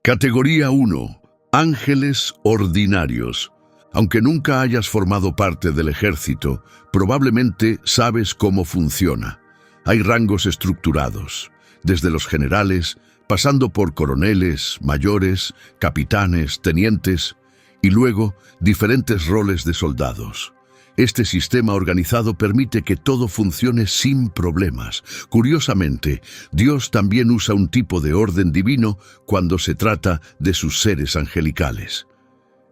Categoría 1. Ángeles ordinarios. Aunque nunca hayas formado parte del ejército, probablemente sabes cómo funciona. Hay rangos estructurados, desde los generales, pasando por coroneles, mayores, capitanes, tenientes, y luego diferentes roles de soldados. Este sistema organizado permite que todo funcione sin problemas. Curiosamente, Dios también usa un tipo de orden divino cuando se trata de sus seres angelicales.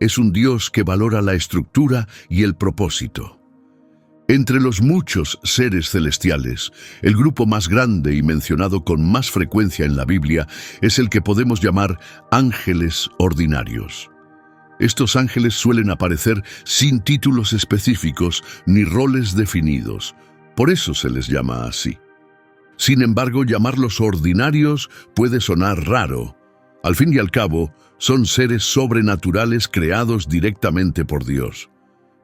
Es un Dios que valora la estructura y el propósito. Entre los muchos seres celestiales, el grupo más grande y mencionado con más frecuencia en la Biblia es el que podemos llamar ángeles ordinarios. Estos ángeles suelen aparecer sin títulos específicos ni roles definidos. Por eso se les llama así. Sin embargo, llamarlos ordinarios puede sonar raro. Al fin y al cabo, son seres sobrenaturales creados directamente por Dios.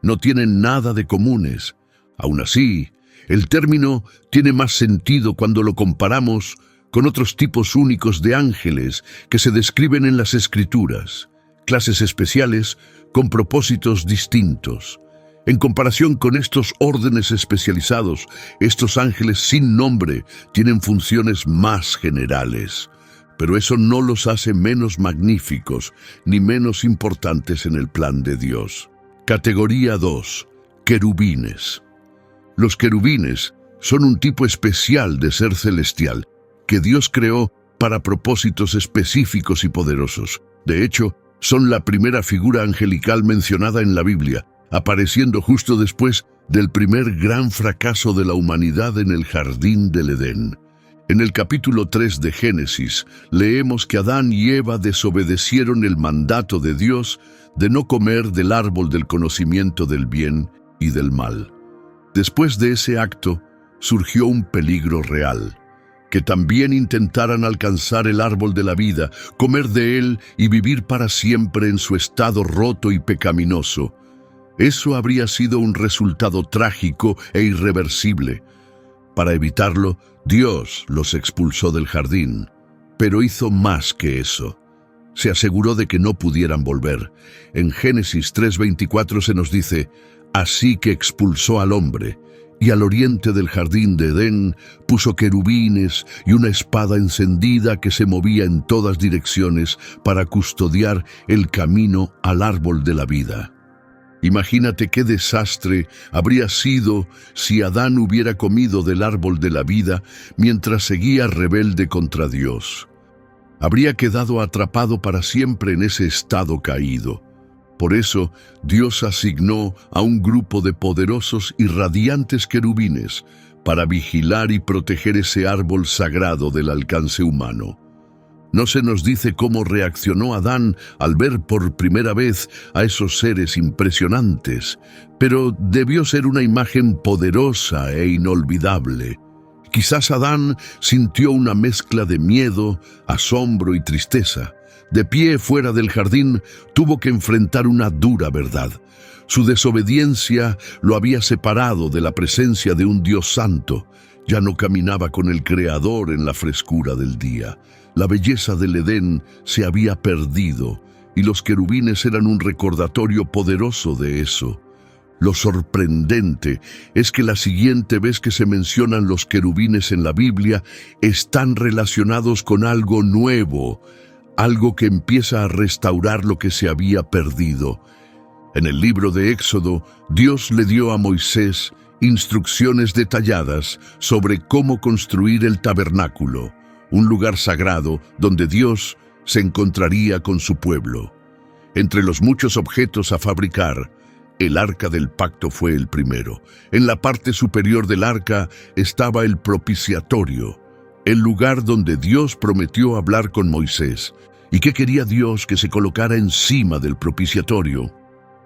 No tienen nada de comunes. Aún así, el término tiene más sentido cuando lo comparamos con otros tipos únicos de ángeles que se describen en las Escrituras. Clases especiales con propósitos distintos. En comparación con estos órdenes especializados, estos ángeles sin nombre tienen funciones más generales. Pero eso no los hace menos magníficos ni menos importantes en el plan de Dios. Categoría 2. Querubines. Los querubines son un tipo especial de ser celestial que Dios creó para propósitos específicos y poderosos. De hecho, son la primera figura angelical mencionada en la Biblia, apareciendo justo después del primer gran fracaso de la humanidad en el jardín del Edén. En el capítulo 3 de Génesis, leemos que Adán y Eva desobedecieron el mandato de Dios de no comer del árbol del conocimiento del bien y del mal. Después de ese acto, surgió un peligro real. Que también intentaran alcanzar el árbol de la vida, comer de él y vivir para siempre en su estado roto y pecaminoso. Eso habría sido un resultado trágico e irreversible. Para evitarlo, Dios los expulsó del jardín, pero hizo más que eso. Se aseguró de que no pudieran volver. En Génesis 3:24 se nos dice: «Así que expulsó al hombre, y al oriente del jardín de Edén puso querubines y una espada encendida que se movía en todas direcciones para custodiar el camino al árbol de la vida». Imagínate qué desastre habría sido si Adán hubiera comido del árbol de la vida mientras seguía rebelde contra Dios. Habría quedado atrapado para siempre en ese estado caído. Por eso, Dios asignó a un grupo de poderosos y radiantes querubines para vigilar y proteger ese árbol sagrado del alcance humano. No se nos dice cómo reaccionó Adán al ver por primera vez a esos seres impresionantes, pero debió ser una imagen poderosa e inolvidable. Quizás Adán sintió una mezcla de miedo, asombro y tristeza. De pie fuera del jardín, tuvo que enfrentar una dura verdad. Su desobediencia lo había separado de la presencia de un Dios santo. Ya no caminaba con el Creador en la frescura del día. La belleza del Edén se había perdido, y los querubines eran un recordatorio poderoso de eso. Lo sorprendente es que la siguiente vez que se mencionan los querubines en la Biblia, están relacionados con algo nuevo, algo que empieza a restaurar lo que se había perdido. En el libro de Éxodo, Dios le dio a Moisés instrucciones detalladas sobre cómo construir el tabernáculo, un lugar sagrado donde Dios se encontraría con su pueblo. Entre los muchos objetos a fabricar, el arca del pacto fue el primero. En la parte superior del arca estaba el propiciatorio, el lugar donde Dios prometió hablar con Moisés. ¿Y qué quería Dios que se colocara encima del propiciatorio?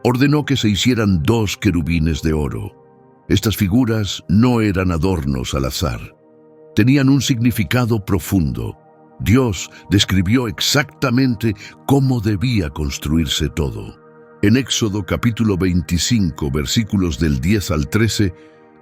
Ordenó que se hicieran 2 querubines de oro. Estas figuras no eran adornos al azar. Tenían un significado profundo. Dios describió exactamente cómo debía construirse todo. En Éxodo capítulo 25, versículos del 10 al 13,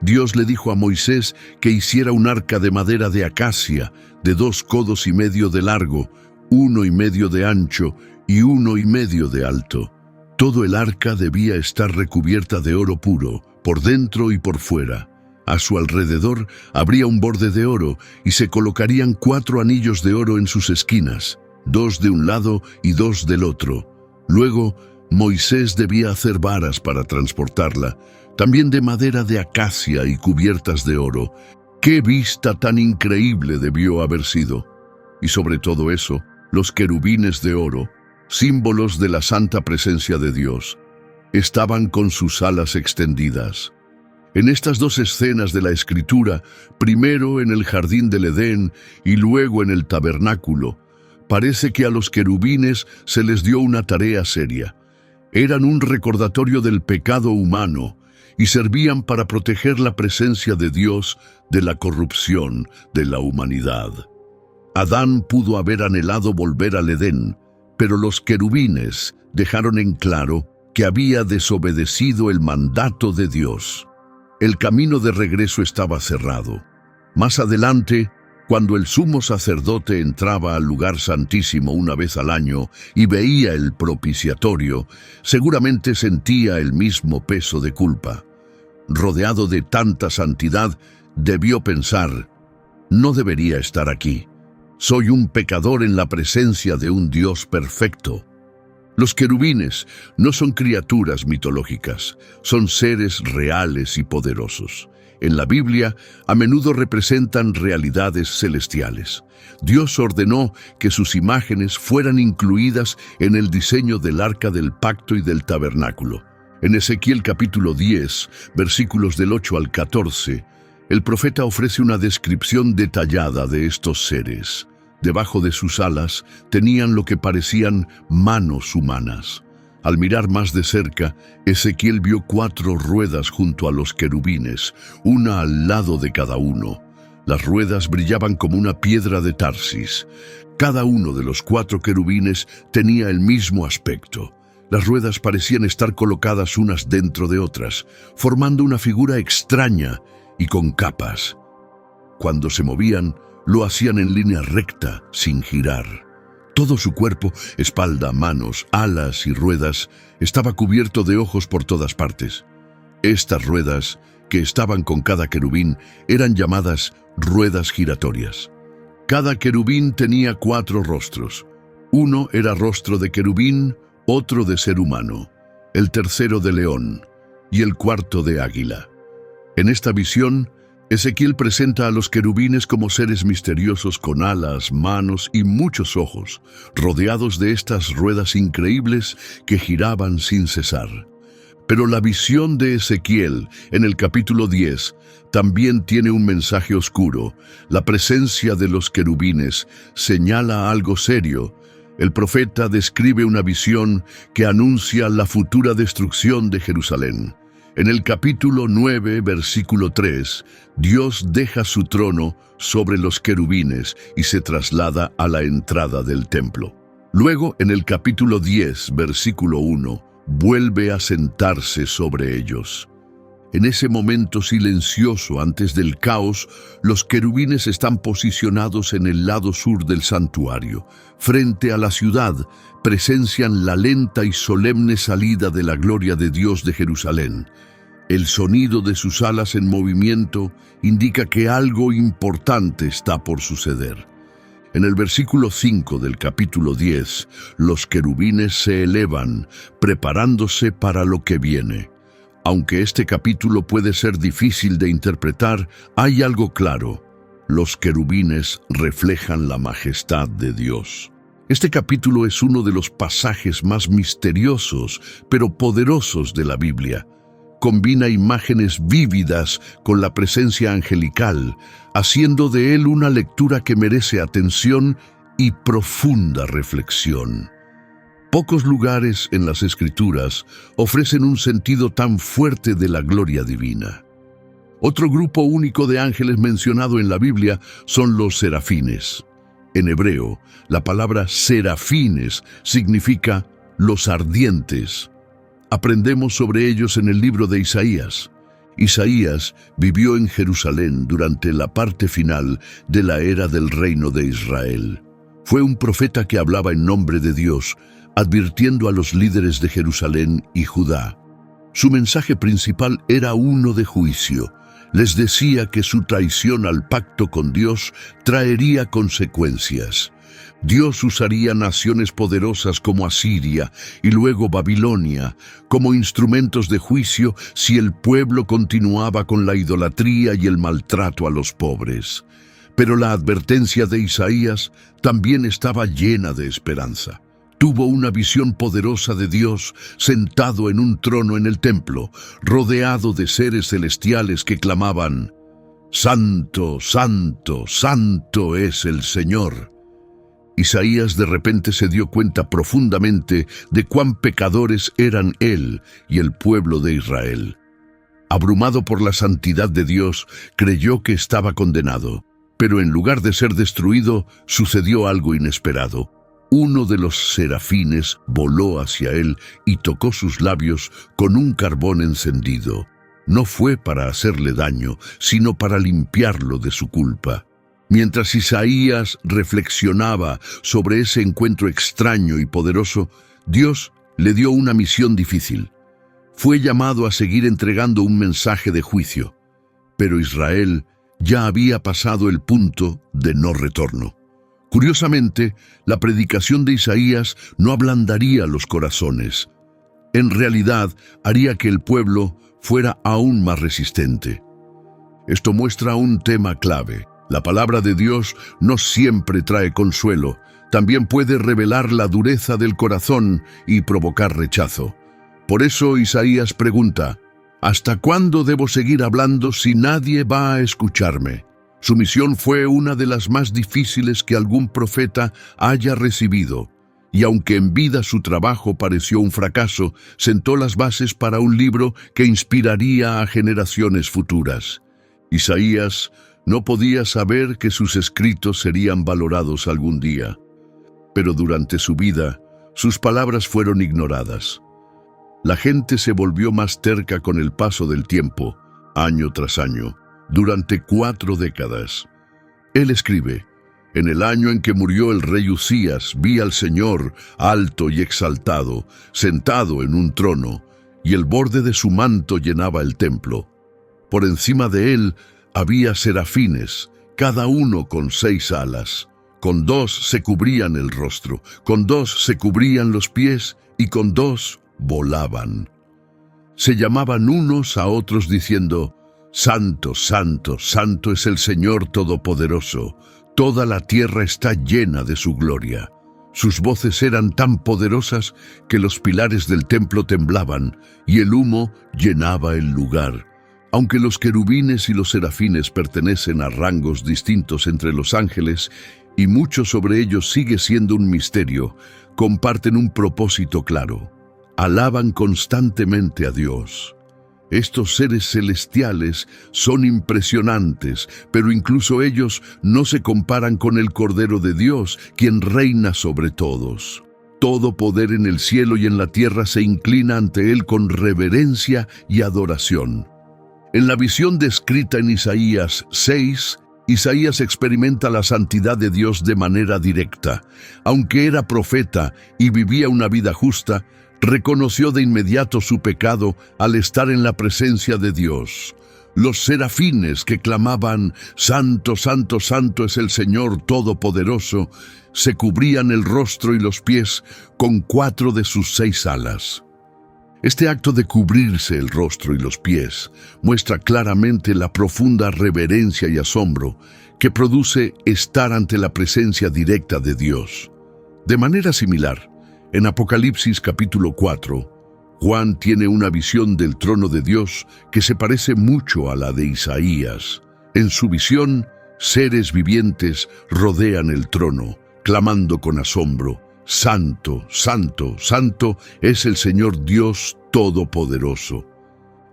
Dios le dijo a Moisés que hiciera un arca de madera de acacia, de 2 codos y medio de largo, 1,5 de ancho y 1,5 de alto. Todo el arca debía estar recubierta de oro puro, por dentro y por fuera. A su alrededor habría un borde de oro y se colocarían 4 anillos de oro en sus esquinas, 2 de un lado y 2 del otro. Luego, Moisés debía hacer varas para transportarla, también de madera de acacia y cubiertas de oro. ¡Qué vista tan increíble debió haber sido! Y sobre todo eso, los querubines de oro, símbolos de la santa presencia de Dios, estaban con sus alas extendidas. En estas 2 escenas de la Escritura, primero en el jardín del Edén y luego en el tabernáculo, parece que a los querubines se les dio una tarea seria. Eran un recordatorio del pecado humano y servían para proteger la presencia de Dios de la corrupción de la humanidad. Adán pudo haber anhelado volver al Edén, pero los querubines dejaron en claro que había desobedecido el mandato de Dios. El camino de regreso estaba cerrado. Más adelante, cuando el sumo sacerdote entraba al lugar santísimo una vez al año y veía el propiciatorio, seguramente sentía el mismo peso de culpa. Rodeado de tanta santidad, debió pensar: no debería estar aquí. Soy un pecador en la presencia de un Dios perfecto. Los querubines no son criaturas mitológicas, son seres reales y poderosos. En la Biblia, a menudo representan realidades celestiales. Dios ordenó que sus imágenes fueran incluidas en el diseño del Arca del Pacto y del Tabernáculo. En Ezequiel capítulo 10, versículos del 8 al 14, el profeta ofrece una descripción detallada de estos seres. Debajo de sus alas tenían lo que parecían manos humanas. Al mirar más de cerca, Ezequiel vio 4 ruedas junto a los querubines, una al lado de cada uno. Las ruedas brillaban como una piedra de Tarsis. Cada uno de los 4 querubines tenía el mismo aspecto. Las ruedas parecían estar colocadas unas dentro de otras, formando una figura extraña y con capas. Cuando se movían, lo hacían en línea recta, sin girar. Todo su cuerpo, espalda, manos, alas y ruedas, estaba cubierto de ojos por todas partes. Estas ruedas, que estaban con cada querubín, eran llamadas ruedas giratorias. Cada querubín tenía 4 rostros. Uno era rostro de querubín, otro de ser humano, el tercero de león y el cuarto de águila. En esta visión, Ezequiel presenta a los querubines como seres misteriosos con alas, manos y muchos ojos, rodeados de estas ruedas increíbles que giraban sin cesar. Pero la visión de Ezequiel, en el capítulo 10, también tiene un mensaje oscuro. La presencia de los querubines señala algo serio. El profeta describe una visión que anuncia la futura destrucción de Jerusalén. En el capítulo 9, versículo 3, Dios deja su trono sobre los querubines y se traslada a la entrada del templo. Luego, en el capítulo 10, versículo 1, vuelve a sentarse sobre ellos. En ese momento silencioso antes del caos, los querubines están posicionados en el lado sur del santuario. Frente a la ciudad, presencian la lenta y solemne salida de la gloria de Dios de Jerusalén. El sonido de sus alas en movimiento indica que algo importante está por suceder. En el versículo 5 del capítulo 10, los querubines se elevan, preparándose para lo que viene. Aunque este capítulo puede ser difícil de interpretar, hay algo claro: los querubines reflejan la majestad de Dios. Este capítulo es uno de los pasajes más misteriosos, pero poderosos de la Biblia. Combina imágenes vívidas con la presencia angelical, haciendo de él una lectura que merece atención y profunda reflexión. Pocos lugares en las Escrituras ofrecen un sentido tan fuerte de la gloria divina. Otro grupo único de ángeles mencionado en la Biblia son los serafines. En hebreo, la palabra serafines significa los ardientes. Aprendemos sobre ellos en el libro de Isaías. Isaías vivió en Jerusalén durante la parte final de la era del reino de Israel. Fue un profeta que hablaba en nombre de Dios, advirtiendo a los líderes de Jerusalén y Judá. Su mensaje principal era uno de juicio. Les decía que su traición al pacto con Dios traería consecuencias. Dios usaría naciones poderosas como Asiria y luego Babilonia como instrumentos de juicio si el pueblo continuaba con la idolatría y el maltrato a los pobres. Pero la advertencia de Isaías también estaba llena de esperanza. Tuvo una visión poderosa de Dios sentado en un trono en el templo, rodeado de seres celestiales que clamaban: «Santo, santo, santo es el Señor». Isaías de repente se dio cuenta profundamente de cuán pecadores eran él y el pueblo de Israel. Abrumado por la santidad de Dios, creyó que estaba condenado, pero en lugar de ser destruido, sucedió algo inesperado. Uno de los serafines voló hacia él y tocó sus labios con un carbón encendido. No fue para hacerle daño, sino para limpiarlo de su culpa. Mientras Isaías reflexionaba sobre ese encuentro extraño y poderoso, Dios le dio una misión difícil. Fue llamado a seguir entregando un mensaje de juicio, pero Israel ya había pasado el punto de no retorno. Curiosamente, la predicación de Isaías no ablandaría los corazones. En realidad, haría que el pueblo fuera aún más resistente. Esto muestra un tema clave. La palabra de Dios no siempre trae consuelo. También puede revelar la dureza del corazón y provocar rechazo. Por eso Isaías pregunta: ¿hasta cuándo debo seguir hablando si nadie va a escucharme? Su misión fue una de las más difíciles que algún profeta haya recibido, y aunque en vida su trabajo pareció un fracaso, sentó las bases para un libro que inspiraría a generaciones futuras. Isaías no podía saber que sus escritos serían valorados algún día, pero durante su vida, sus palabras fueron ignoradas. La gente se volvió más terca con el paso del tiempo, año tras año, durante 4 décadas. Él escribe: «En el año en que murió el rey Uzías, vi al Señor, alto y exaltado, sentado en un trono, y el borde de su manto llenaba el templo. Por encima de él había serafines, cada uno con 6 alas. Con 2 se cubrían el rostro, con 2 se cubrían los pies, y con 2 volaban. Se llamaban unos a otros diciendo: Santo, santo, santo es el Señor Todopoderoso. Toda la tierra está llena de su gloria». Sus voces eran tan poderosas que los pilares del templo temblaban y el humo llenaba el lugar. Aunque los querubines y los serafines pertenecen a rangos distintos entre los ángeles, y mucho sobre ellos sigue siendo un misterio, comparten un propósito claro: alaban constantemente a Dios. Estos seres celestiales son impresionantes, pero incluso ellos no se comparan con el Cordero de Dios, quien reina sobre todos. Todo poder en el cielo y en la tierra se inclina ante Él con reverencia y adoración. En la visión descrita en Isaías 6, Isaías experimenta la santidad de Dios de manera directa. Aunque era profeta y vivía una vida justa, reconoció de inmediato su pecado al estar en la presencia de Dios. Los serafines que clamaban: «Santo, santo, santo es el Señor Todopoderoso», se cubrían el rostro y los pies con 4 de sus 6 alas. Este acto de cubrirse el rostro y los pies muestra claramente la profunda reverencia y asombro que produce estar ante la presencia directa de Dios. De manera similar, en Apocalipsis capítulo 4, Juan tiene una visión del trono de Dios que se parece mucho a la de Isaías. En su visión, seres vivientes rodean el trono, clamando con asombro: «Santo, santo, santo es el Señor Dios Todopoderoso».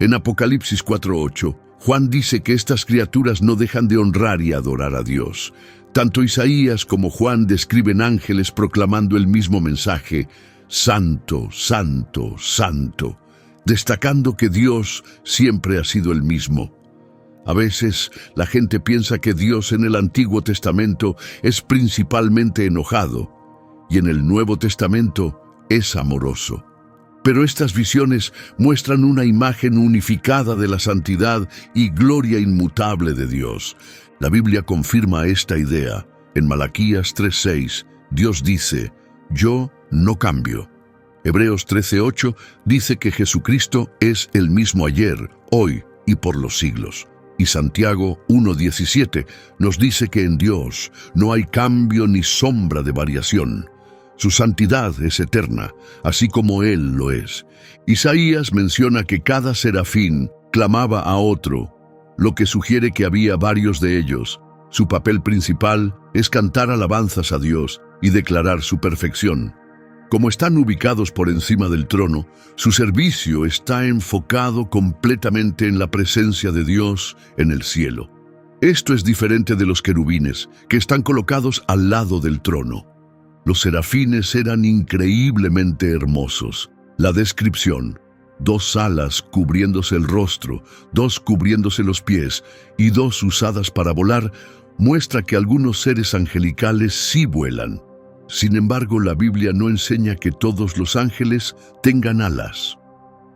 En Apocalipsis 4:8, Juan dice que estas criaturas no dejan de honrar y adorar a Dios. Tanto Isaías como Juan describen ángeles proclamando el mismo mensaje: «Santo, santo, santo», destacando que Dios siempre ha sido el mismo. A veces la gente piensa que Dios en el Antiguo Testamento es principalmente enojado y en el Nuevo Testamento es amoroso. Pero estas visiones muestran una imagen unificada de la santidad y gloria inmutable de Dios. La Biblia confirma esta idea. En Malaquías 3:6, Dios dice, «Yo no cambio». Hebreos 13:8 dice que Jesucristo es el mismo ayer, hoy y por los siglos. Y Santiago 1:17 nos dice que en Dios no hay cambio ni sombra de variación. Su santidad es eterna, así como Él lo es. Isaías menciona que cada serafín clamaba a otro, lo que sugiere que había varios de ellos. Su papel principal es cantar alabanzas a Dios y declarar su perfección. Como están ubicados por encima del trono, su servicio está enfocado completamente en la presencia de Dios en el cielo. Esto es diferente de los querubines, que están colocados al lado del trono. Los serafines eran increíblemente hermosos. La descripción: 2 alas cubriéndose el rostro, 2 cubriéndose los pies y 2 usadas para volar, muestra que algunos seres angelicales sí vuelan. Sin embargo, la Biblia no enseña que todos los ángeles tengan alas.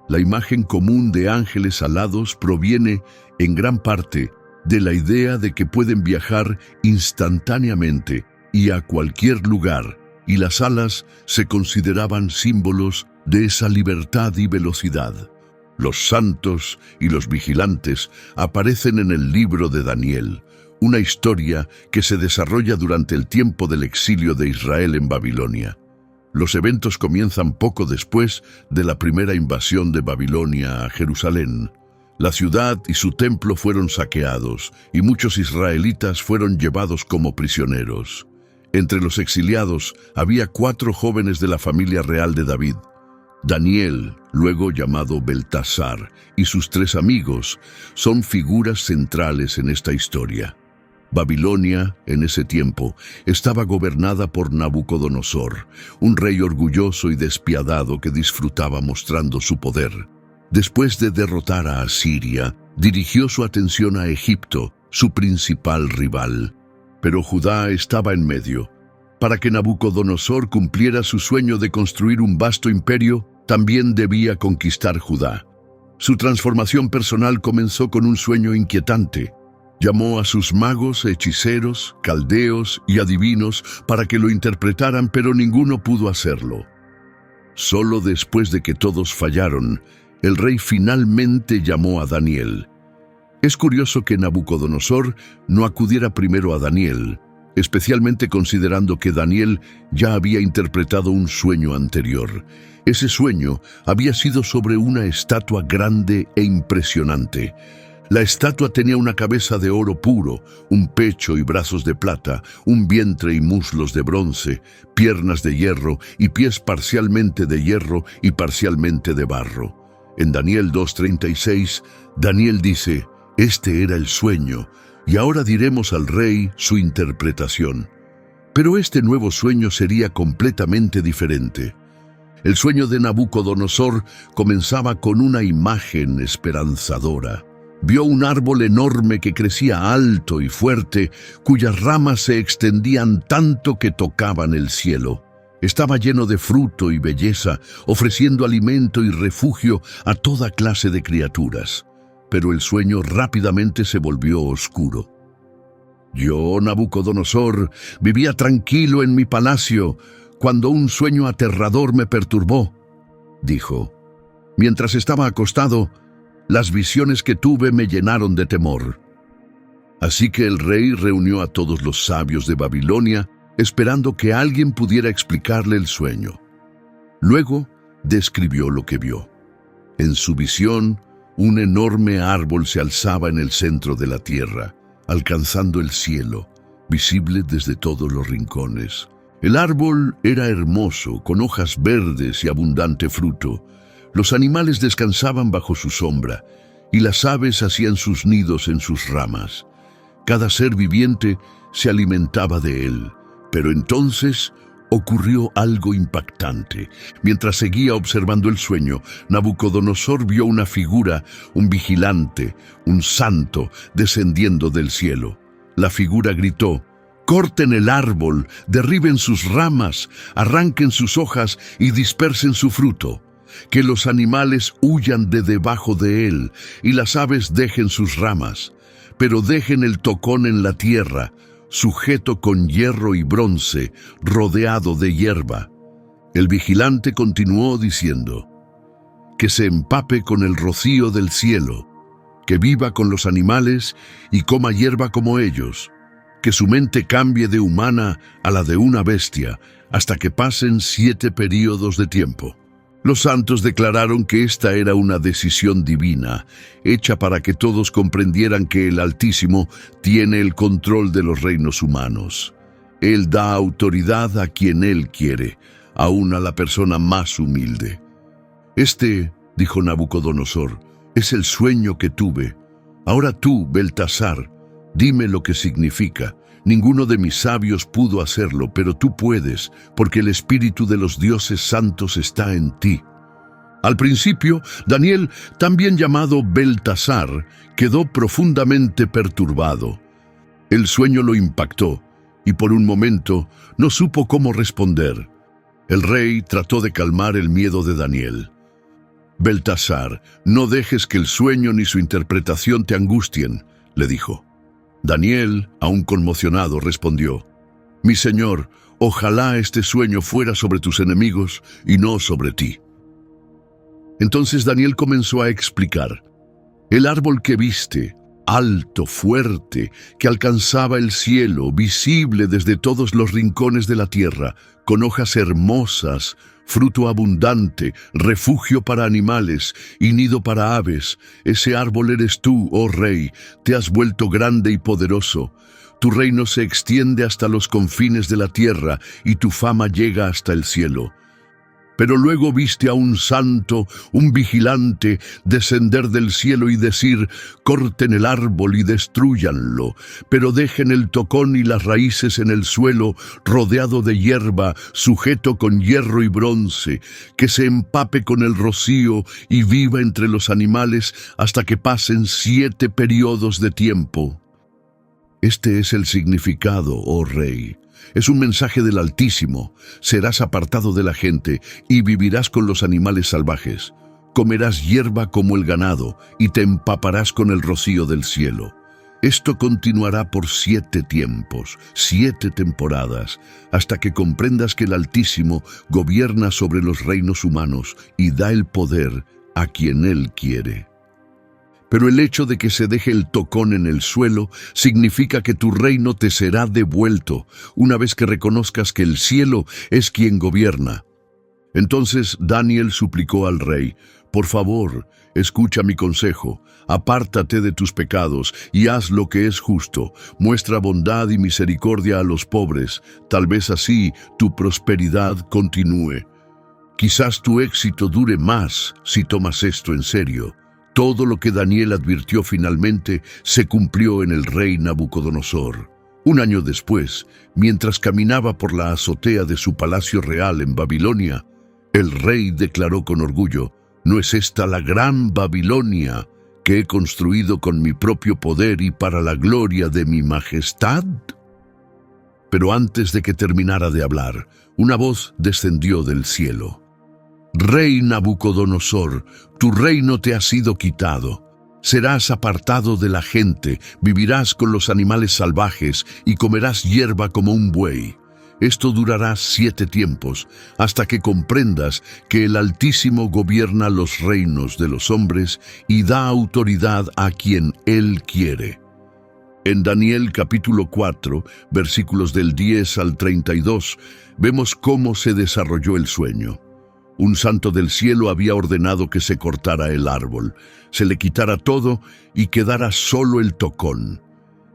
La imagen común de ángeles alados proviene, en gran parte, de la idea de que pueden viajar instantáneamente y a cualquier lugar, y las alas se consideraban símbolos de esa libertad y velocidad. Los santos y los vigilantes aparecen en el libro de Daniel, una historia que se desarrolla durante el tiempo del exilio de Israel en Babilonia. Los eventos comienzan poco después de la primera invasión de Babilonia a Jerusalén. La ciudad y su templo fueron saqueados y muchos israelitas fueron llevados como prisioneros. Entre los exiliados había 4 jóvenes de la familia real de David. Daniel, luego llamado Beltasar, y sus 3 amigos son figuras centrales en esta historia. Babilonia, en ese tiempo, estaba gobernada por Nabucodonosor, un rey orgulloso y despiadado que disfrutaba mostrando su poder. Después de derrotar a Asiria, dirigió su atención a Egipto, su principal rival. Pero Judá estaba en medio. Para que Nabucodonosor cumpliera su sueño de construir un vasto imperio, también debía conquistar Judá. Su transformación personal comenzó con un sueño inquietante. Llamó a sus magos, hechiceros, caldeos y adivinos para que lo interpretaran, pero ninguno pudo hacerlo. Solo después de que todos fallaron, el rey finalmente llamó a Daniel. Es curioso que Nabucodonosor no acudiera primero a Daniel, especialmente considerando que Daniel ya había interpretado un sueño anterior. Ese sueño había sido sobre una estatua grande e impresionante. La estatua tenía una cabeza de oro puro, un pecho y brazos de plata, un vientre y muslos de bronce, piernas de hierro y pies parcialmente de hierro y parcialmente de barro. En Daniel 2:36, Daniel dice: «Este era el sueño, y ahora diremos al rey su interpretación». Pero este nuevo sueño sería completamente diferente. El sueño de Nabucodonosor comenzaba con una imagen esperanzadora. Vio un árbol enorme que crecía alto y fuerte, cuyas ramas se extendían tanto que tocaban el cielo. Estaba lleno de fruto y belleza, ofreciendo alimento y refugio a toda clase de criaturas. Pero el sueño rápidamente se volvió oscuro. Yo, Nabucodonosor, vivía tranquilo en mi palacio cuando un sueño aterrador me perturbó, dijo. Mientras estaba acostado, las visiones que tuve me llenaron de temor. Así que el rey reunió a todos los sabios de Babilonia, esperando que alguien pudiera explicarle el sueño. Luego describió lo que vio. En su visión, un enorme árbol se alzaba en el centro de la tierra, alcanzando el cielo, visible desde todos los rincones. El árbol era hermoso, con hojas verdes y abundante fruto. Los animales descansaban bajo su sombra, y las aves hacían sus nidos en sus ramas. Cada ser viviente se alimentaba de él. Pero entonces ocurrió algo impactante. Mientras seguía observando el sueño, Nabucodonosor vio una figura, un vigilante, un santo, descendiendo del cielo. La figura gritó: «Corten el árbol, derriben sus ramas, arranquen sus hojas y dispersen su fruto. Que los animales huyan de debajo de él y las aves dejen sus ramas, pero dejen el tocón en la tierra, sujeto con hierro y bronce, rodeado de hierba». El vigilante continuó diciendo: «Que se empape con el rocío del cielo, que viva con los animales y coma hierba como ellos, que su mente cambie de humana a la de una bestia, hasta que pasen 7 períodos de tiempo». Los santos declararon que esta era una decisión divina, hecha para que todos comprendieran que el Altísimo tiene el control de los reinos humanos. Él da autoridad a quien Él quiere, aun a la persona más humilde. «Este», dijo Nabucodonosor, «es el sueño que tuve. Ahora tú, Beltasar, dime lo que significa. Ninguno de mis sabios pudo hacerlo, pero tú puedes, porque el espíritu de los dioses santos está en ti». Al principio, Daniel, también llamado Beltasar, quedó profundamente perturbado. El sueño lo impactó, y por un momento no supo cómo responder. El rey trató de calmar el miedo de Daniel. «Beltasar, no dejes que el sueño ni su interpretación te angustien», le dijo. Daniel, aún conmocionado, respondió: «Mi señor, ojalá este sueño fuera sobre tus enemigos y no sobre ti». Entonces Daniel comenzó a explicar: «El árbol que viste, alto, fuerte, que alcanzaba el cielo, visible desde todos los rincones de la tierra, con hojas hermosas, fruto abundante, refugio para animales y nido para aves. Ese árbol eres tú, oh rey, te has vuelto grande y poderoso. Tu reino se extiende hasta los confines de la tierra y tu fama llega hasta el cielo». Pero luego viste a un santo, un vigilante, descender del cielo y decir: «Corten el árbol y destrúyanlo, pero dejen el tocón y las raíces en el suelo, rodeado de hierba, sujeto con hierro y bronce, que se empape con el rocío y viva entre los animales hasta que pasen 7 periodos de tiempo». Este es el significado, oh rey. Es un mensaje del Altísimo. Serás apartado de la gente y vivirás con los animales salvajes. Comerás hierba como el ganado y te empaparás con el rocío del cielo. Esto continuará por 7 tiempos, 7 temporadas, hasta que comprendas que el Altísimo gobierna sobre los reinos humanos y da el poder a quien Él quiere. Pero el hecho de que se deje el tocón en el suelo significa que tu reino te será devuelto una vez que reconozcas que el cielo es quien gobierna. Entonces Daniel suplicó al rey: «Por favor, escucha mi consejo, apártate de tus pecados y haz lo que es justo, muestra bondad y misericordia a los pobres, tal vez así tu prosperidad continúe. Quizás tu éxito dure más si tomas esto en serio». Todo lo que Daniel advirtió finalmente se cumplió en el rey Nabucodonosor. Un año después, mientras caminaba por la azotea de su palacio real en Babilonia, el rey declaró con orgullo: «¿No es esta la gran Babilonia que he construido con mi propio poder y para la gloria de mi majestad?» Pero antes de que terminara de hablar, una voz descendió del cielo: «Rey Nabucodonosor, tu reino te ha sido quitado. Serás apartado de la gente, vivirás con los animales salvajes y comerás hierba como un buey. Esto durará 7 tiempos, hasta que comprendas que el Altísimo gobierna los reinos de los hombres y da autoridad a quien Él quiere». En Daniel capítulo 4, versículos del 10 al 32, vemos cómo se desarrolló el sueño. Un santo del cielo había ordenado que se cortara el árbol, se le quitara todo y quedara solo el tocón.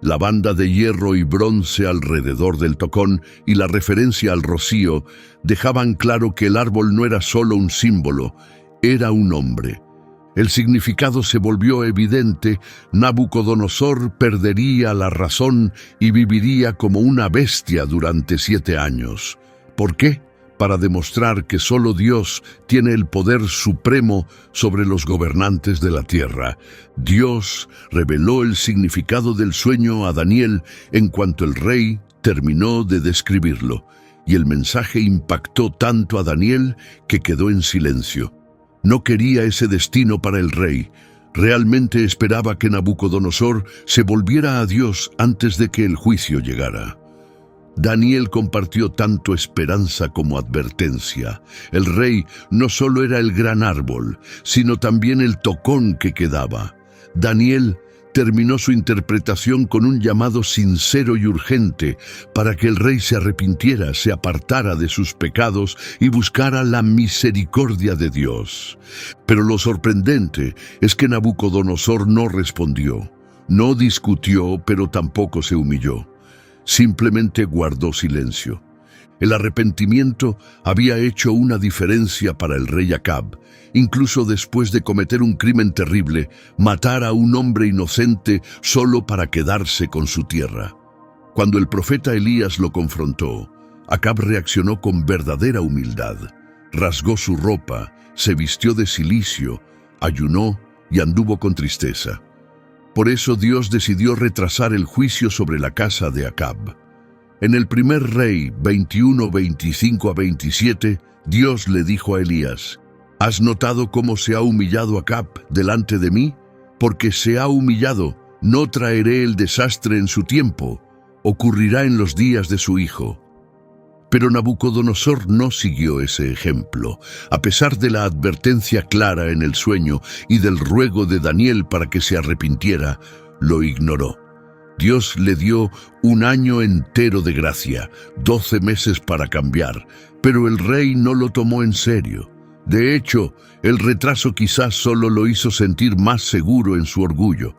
La banda de hierro y bronce alrededor del tocón y la referencia al rocío dejaban claro que el árbol no era solo un símbolo, era un hombre. El significado se volvió evidente: Nabucodonosor perdería la razón y viviría como una bestia durante 7 años. ¿Por qué? Para demostrar que solo Dios tiene el poder supremo sobre los gobernantes de la tierra. Dios reveló el significado del sueño a Daniel en cuanto el rey terminó de describirlo, y el mensaje impactó tanto a Daniel que quedó en silencio. No quería ese destino para el rey. Realmente esperaba que Nabucodonosor se volviera a Dios antes de que el juicio llegara. Daniel compartió tanto esperanza como advertencia. El rey no solo era el gran árbol, sino también el tocón que quedaba. Daniel terminó su interpretación con un llamado sincero y urgente para que el rey se arrepintiera, se apartara de sus pecados y buscara la misericordia de Dios. Pero lo sorprendente es que Nabucodonosor no respondió, no discutió, pero tampoco se humilló. Simplemente guardó silencio. El arrepentimiento había hecho una diferencia para el rey Acab. Incluso después de cometer un crimen terrible, matar a un hombre inocente solo para quedarse con su tierra. Cuando el profeta Elías lo confrontó, Acab reaccionó con verdadera humildad. Rasgó su ropa, se vistió de cilicio, ayunó y anduvo con tristeza. Por eso Dios decidió retrasar el juicio sobre la casa de Acab. En el primer Rey 21, 25 a 27, Dios le dijo a Elías: ¿Has notado cómo se ha humillado Acab delante de mí? Porque se ha humillado, no traeré el desastre en su tiempo, ocurrirá en los días de su hijo. Pero Nabucodonosor no siguió ese ejemplo. A pesar de la advertencia clara en el sueño y del ruego de Daniel para que se arrepintiera, lo ignoró. Dios le dio un año entero de gracia, 12 meses para cambiar, pero el rey no lo tomó en serio. De hecho, el retraso quizás solo lo hizo sentir más seguro en su orgullo.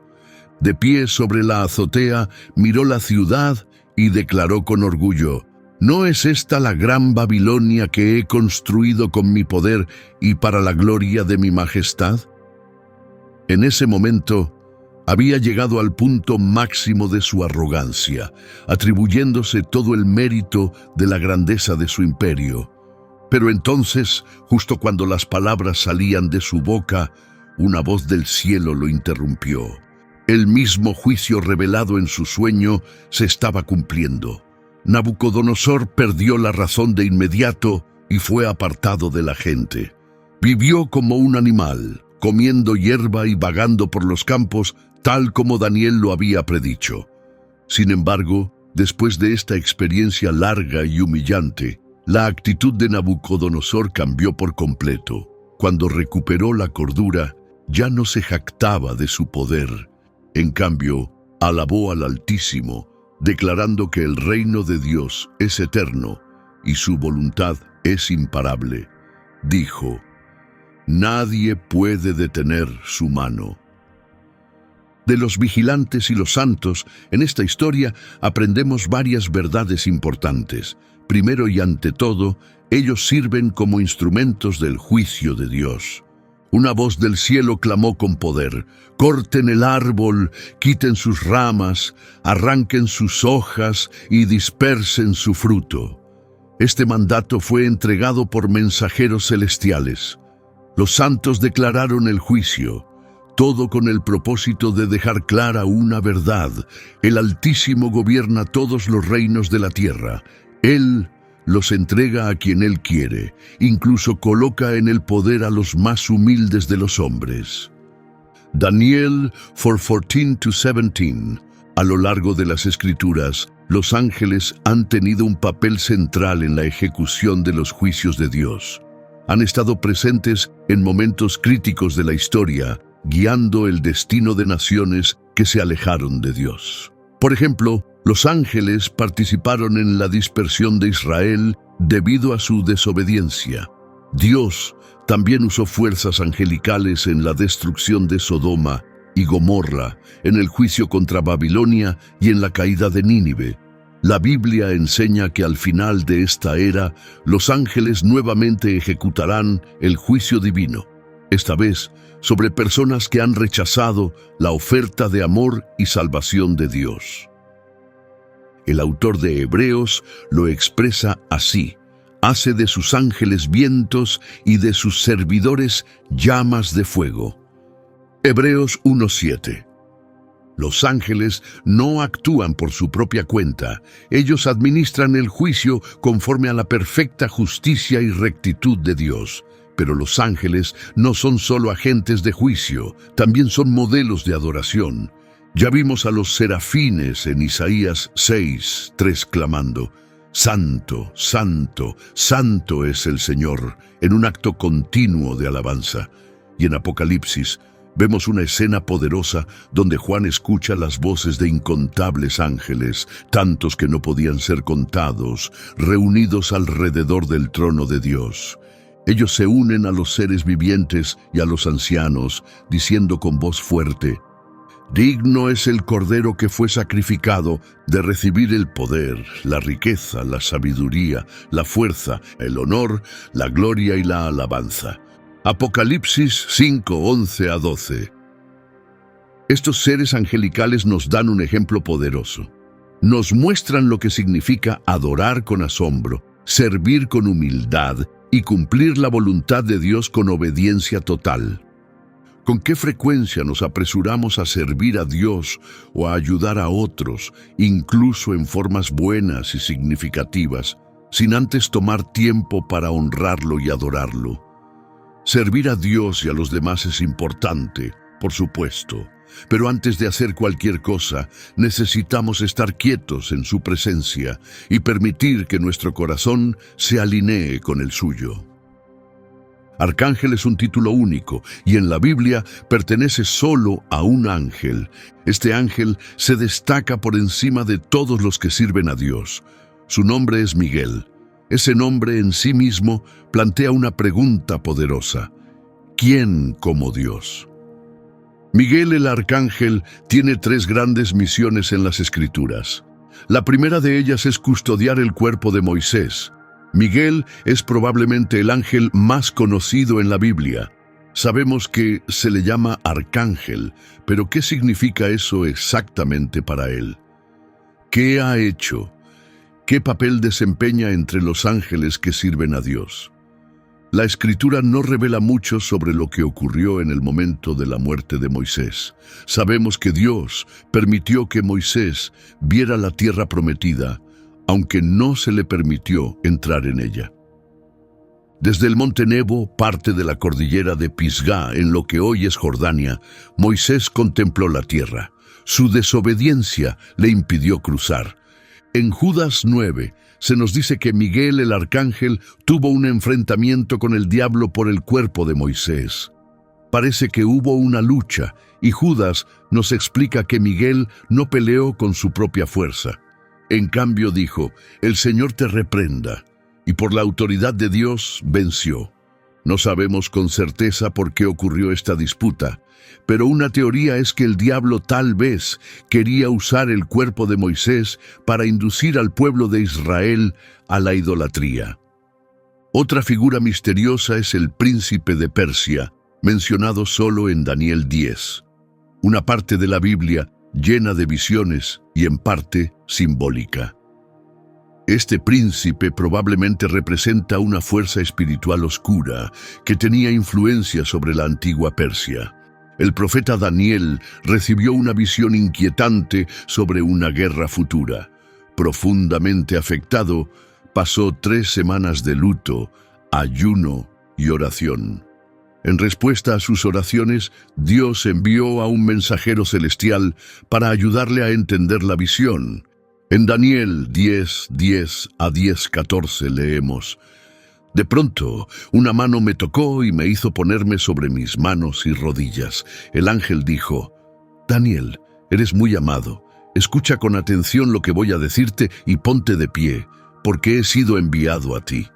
De pie sobre la azotea, miró la ciudad y declaró con orgullo: ¿No es esta la gran Babilonia que he construido con mi poder y para la gloria de mi majestad? En ese momento, había llegado al punto máximo de su arrogancia, atribuyéndose todo el mérito de la grandeza de su imperio. Pero entonces, justo cuando las palabras salían de su boca, una voz del cielo lo interrumpió. El mismo juicio revelado en su sueño se estaba cumpliendo. Nabucodonosor perdió la razón de inmediato y fue apartado de la gente. Vivió como un animal, comiendo hierba y vagando por los campos, tal como Daniel lo había predicho. Sin embargo, después de esta experiencia larga y humillante, la actitud de Nabucodonosor cambió por completo. Cuando recuperó la cordura, ya no se jactaba de su poder. En cambio, alabó al Altísimo, declarando que el reino de Dios es eterno y su voluntad es imparable. Dijo: nadie puede detener su mano. De los vigilantes y los santos, en esta historia aprendemos varias verdades importantes. Primero y ante todo, ellos sirven como instrumentos del juicio de Dios. Una voz del cielo clamó con poder: corten el árbol, quiten sus ramas, arranquen sus hojas y dispersen su fruto. Este mandato fue entregado por mensajeros celestiales. Los santos declararon el juicio, todo con el propósito de dejar clara una verdad: el Altísimo gobierna todos los reinos de la tierra. Él los entrega a quien Él quiere, incluso coloca en el poder a los más humildes de los hombres. Daniel 4:14-17. A lo largo de las Escrituras, los ángeles han tenido un papel central en la ejecución de los juicios de Dios. Han estado presentes en momentos críticos de la historia, guiando el destino de naciones que se alejaron de Dios. Por ejemplo, los ángeles participaron en la dispersión de Israel debido a su desobediencia. Dios también usó fuerzas angelicales en la destrucción de Sodoma y Gomorra, en el juicio contra Babilonia y en la caída de Nínive. La Biblia enseña que al final de esta era, los ángeles nuevamente ejecutarán el juicio divino, esta vez sobre personas que han rechazado la oferta de amor y salvación de Dios. El autor de Hebreos lo expresa así: Hace de sus ángeles vientos y de sus servidores llamas de fuego. Hebreos 1:7. Los ángeles no actúan por su propia cuenta. Ellos administran el juicio conforme a la perfecta justicia y rectitud de Dios. Pero los ángeles no son solo agentes de juicio, también son modelos de adoración. Ya vimos a los serafines en Isaías 6:3 clamando: Santo, Santo, Santo es el Señor, en un acto continuo de alabanza. Y en Apocalipsis vemos una escena poderosa donde Juan escucha las voces de incontables ángeles, tantos que no podían ser contados, reunidos alrededor del trono de Dios. Ellos se unen a los seres vivientes y a los ancianos, diciendo con voz fuerte: Digno es el Cordero que fue sacrificado de recibir el poder, la riqueza, la sabiduría, la fuerza, el honor, la gloria y la alabanza. Apocalipsis 5:11-12. Estos seres angelicales nos dan un ejemplo poderoso. Nos muestran lo que significa adorar con asombro, servir con humildad y cumplir la voluntad de Dios con obediencia total. ¿Con qué frecuencia nos apresuramos a servir a Dios o a ayudar a otros, incluso en formas buenas y significativas, sin antes tomar tiempo para honrarlo y adorarlo? Servir a Dios y a los demás es importante, por supuesto, pero antes de hacer cualquier cosa, necesitamos estar quietos en su presencia y permitir que nuestro corazón se alinee con el suyo. Arcángel es un título único y en la Biblia pertenece solo a un ángel. Este ángel se destaca por encima de todos los que sirven a Dios. Su nombre es Miguel. Ese nombre en sí mismo plantea una pregunta poderosa: ¿quién como Dios? Miguel el Arcángel tiene 3 grandes misiones en las Escrituras. La primera de ellas es custodiar el cuerpo de Moisés. Miguel es probablemente el ángel más conocido en la Biblia. Sabemos que se le llama Arcángel, pero ¿qué significa eso exactamente para él? ¿Qué ha hecho? ¿Qué papel desempeña entre los ángeles que sirven a Dios? La Escritura no revela mucho sobre lo que ocurrió en el momento de la muerte de Moisés. Sabemos que Dios permitió que Moisés viera la tierra prometida, aunque no se le permitió entrar en ella. Desde el monte Nebo, parte de la cordillera de Pisgá, en lo que hoy es Jordania, Moisés contempló la tierra. Su desobediencia le impidió cruzar. En Judas 9 se nos dice que Miguel el Arcángel tuvo un enfrentamiento con el diablo por el cuerpo de Moisés. Parece que hubo una lucha y Judas nos explica que Miguel no peleó con su propia fuerza. En cambio dijo: «El Señor te reprenda», y por la autoridad de Dios venció. No sabemos con certeza por qué ocurrió esta disputa, pero una teoría es que el diablo tal vez quería usar el cuerpo de Moisés para inducir al pueblo de Israel a la idolatría. Otra figura misteriosa es el príncipe de Persia, mencionado solo en Daniel 10, una parte de la Biblia llena de visiones y en parte simbólica. Este príncipe probablemente representa una fuerza espiritual oscura que tenía influencia sobre la antigua Persia. El profeta Daniel recibió una visión inquietante sobre una guerra futura. Profundamente afectado, pasó 3 semanas de luto, ayuno y oración. En respuesta a sus oraciones, Dios envió a un mensajero celestial para ayudarle a entender la visión. En Daniel 10:10-10:14 leemos: «De pronto, una mano me tocó y me hizo ponerme sobre mis manos y rodillas. El ángel dijo: Daniel, eres muy amado. Escucha con atención lo que voy a decirte y ponte de pie, porque he sido enviado a ti».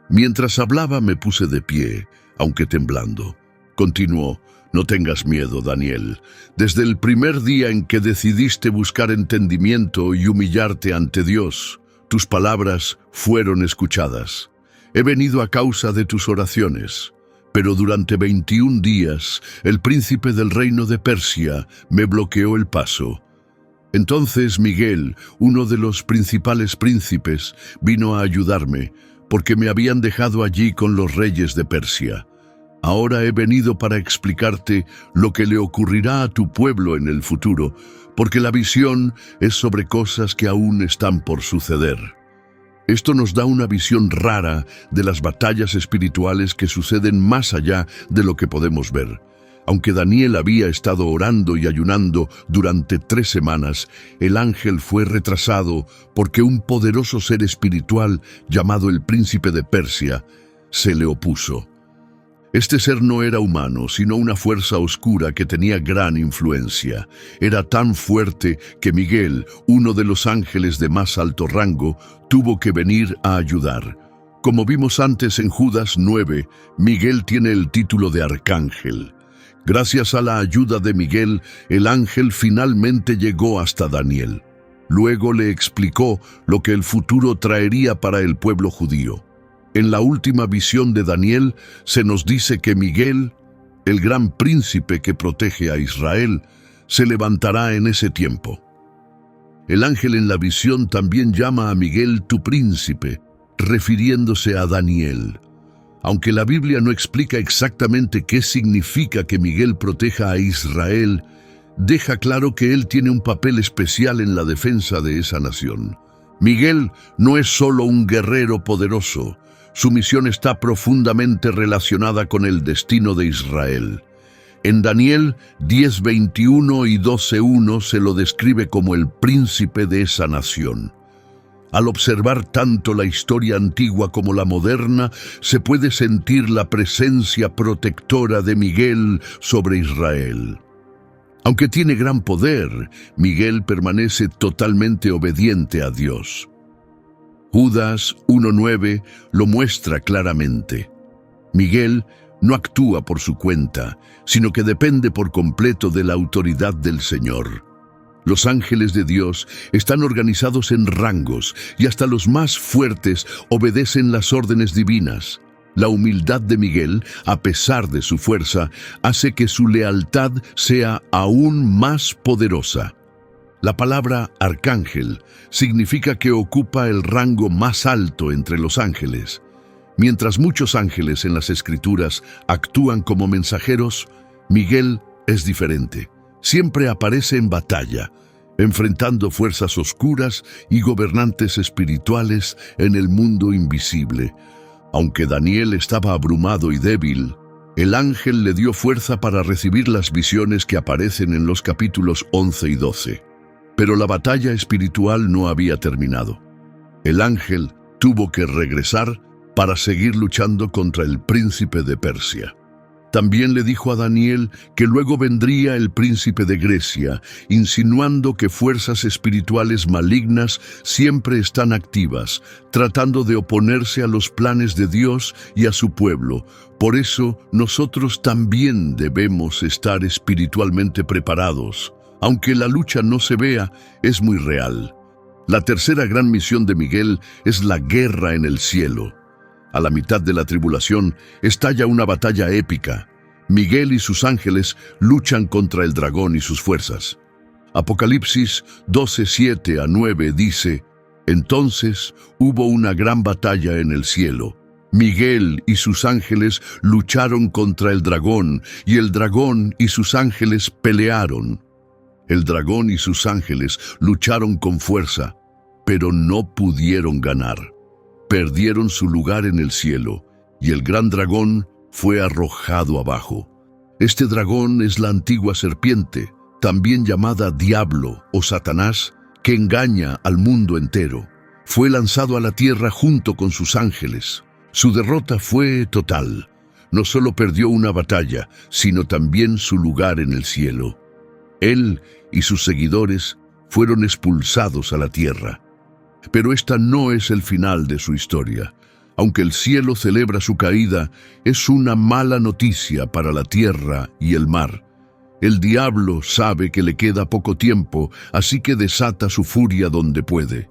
Mientras hablaba me puse de pie, aunque temblando. Continuó: «No tengas miedo, Daniel. Desde el primer día en que decidiste buscar entendimiento y humillarte ante Dios, tus palabras fueron escuchadas. He venido a causa de tus oraciones, pero durante 21 días el príncipe del reino de Persia me bloqueó el paso. Entonces Miguel, uno de los principales príncipes, vino a ayudarme, porque me habían dejado allí con los reyes de Persia. Ahora he venido para explicarte lo que le ocurrirá a tu pueblo en el futuro, porque la visión es sobre cosas que aún están por suceder. Esto nos da una visión rara de las batallas espirituales que suceden más allá de lo que podemos ver. Aunque Daniel había estado orando y ayunando durante 3 semanas, el ángel fue retrasado porque un poderoso ser espiritual llamado el príncipe de Persia se le opuso. Este ser no era humano, sino una fuerza oscura que tenía gran influencia. Era tan fuerte que Miguel, uno de los ángeles de más alto rango, tuvo que venir a ayudar. Como vimos antes en Judas 9, Miguel tiene el título de arcángel. Gracias a la ayuda de Miguel, el ángel finalmente llegó hasta Daniel. Luego le explicó lo que el futuro traería para el pueblo judío. En la última visión de Daniel se nos dice que Miguel, el gran príncipe que protege a Israel, se levantará en ese tiempo. El ángel en la visión también llama a Miguel tu príncipe, refiriéndose a Daniel. Aunque la Biblia no explica exactamente qué significa que Miguel proteja a Israel, deja claro que él tiene un papel especial en la defensa de esa nación. Miguel no es solo un guerrero poderoso, su misión está profundamente relacionada con el destino de Israel. En Daniel 10:21 y 12:1 se lo describe como el príncipe de esa nación. Al observar tanto la historia antigua como la moderna, se puede sentir la presencia protectora de Miguel sobre Israel. Aunque tiene gran poder, Miguel permanece totalmente obediente a Dios. Judas 1:9 lo muestra claramente. Miguel no actúa por su cuenta, sino que depende por completo de la autoridad del Señor. Los ángeles de Dios están organizados en rangos y hasta los más fuertes obedecen las órdenes divinas. La humildad de Miguel, a pesar de su fuerza, hace que su lealtad sea aún más poderosa. La palabra arcángel significa que ocupa el rango más alto entre los ángeles. Mientras muchos ángeles en las Escrituras actúan como mensajeros, Miguel es diferente. Siempre aparece en batalla, enfrentando fuerzas oscuras y gobernantes espirituales en el mundo invisible. Aunque Daniel estaba abrumado y débil, el ángel le dio fuerza para recibir las visiones que aparecen en los capítulos 11 y 12. Pero la batalla espiritual no había terminado. El ángel tuvo que regresar para seguir luchando contra el príncipe de Persia. También le dijo a Daniel que luego vendría el príncipe de Grecia, insinuando que fuerzas espirituales malignas siempre están activas, tratando de oponerse a los planes de Dios y a su pueblo. Por eso, nosotros también debemos estar espiritualmente preparados. Aunque la lucha no se vea, es muy real. La tercera gran misión de Miguel es la guerra en el cielo. A la mitad de la tribulación estalla una batalla épica. Miguel y sus ángeles luchan contra el dragón y sus fuerzas. Apocalipsis 12:7-9 dice: Entonces hubo una gran batalla en el cielo. Miguel y sus ángeles lucharon contra el dragón, y el dragón y sus ángeles pelearon. El dragón y sus ángeles lucharon con fuerza, pero no pudieron ganar. Perdieron su lugar en el cielo, y el gran dragón fue arrojado abajo. Este dragón es la antigua serpiente, también llamada Diablo o Satanás, que engaña al mundo entero. Fue lanzado a la tierra junto con sus ángeles. Su derrota fue total. No solo perdió una batalla, sino también su lugar en el cielo. Él y sus seguidores fueron expulsados a la tierra. Pero esta no es el final de su historia. Aunque el cielo celebra su caída, es una mala noticia para la tierra y el mar. El diablo sabe que le queda poco tiempo, así que desata su furia donde puede.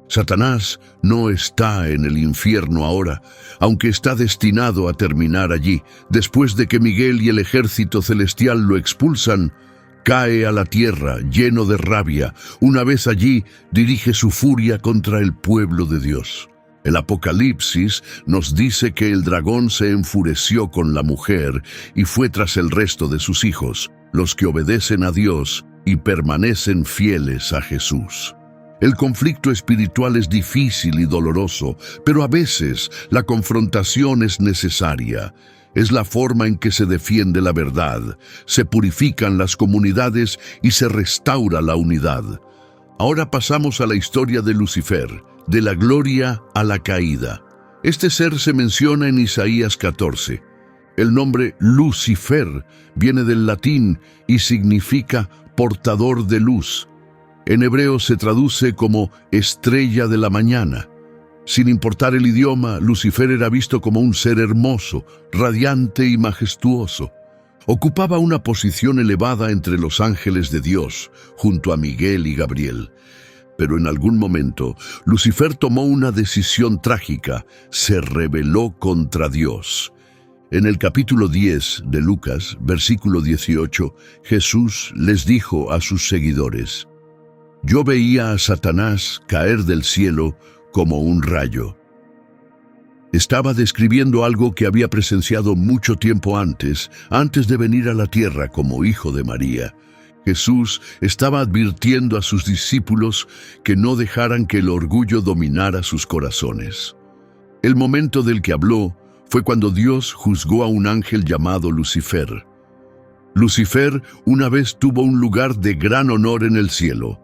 Satanás no está en el infierno ahora, aunque está destinado a terminar allí. Después de que Miguel y el ejército celestial lo expulsan, cae a la tierra lleno de rabia. Una vez allí, dirige su furia contra el pueblo de Dios. El Apocalipsis nos dice que el dragón se enfureció con la mujer y fue tras el resto de sus hijos, los que obedecen a Dios y permanecen fieles a Jesús. El conflicto espiritual es difícil y doloroso, pero a veces la confrontación es necesaria. Es la forma en que se defiende la verdad, se purifican las comunidades y se restaura la unidad. Ahora pasamos a la historia de Lucifer, de la gloria a la caída. Este ser se menciona en Isaías 14. El nombre Lucifer viene del latín y significa portador de luz. En hebreo se traduce como estrella de la mañana. Sin importar el idioma, Lucifer era visto como un ser hermoso, radiante y majestuoso. Ocupaba una posición elevada entre los ángeles de Dios, junto a Miguel y Gabriel. Pero en algún momento, Lucifer tomó una decisión trágica, se rebeló contra Dios. En el capítulo 10 de Lucas, versículo 18, Jesús les dijo a sus seguidores: «Yo veía a Satanás caer del cielo como un rayo». Estaba describiendo algo que había presenciado mucho tiempo antes de venir a la tierra como hijo de María. Jesús estaba advirtiendo a sus discípulos que no dejaran que el orgullo dominara sus corazones. El momento del que habló fue cuando Dios juzgó a un ángel llamado Lucifer. Lucifer una vez tuvo un lugar de gran honor en el cielo.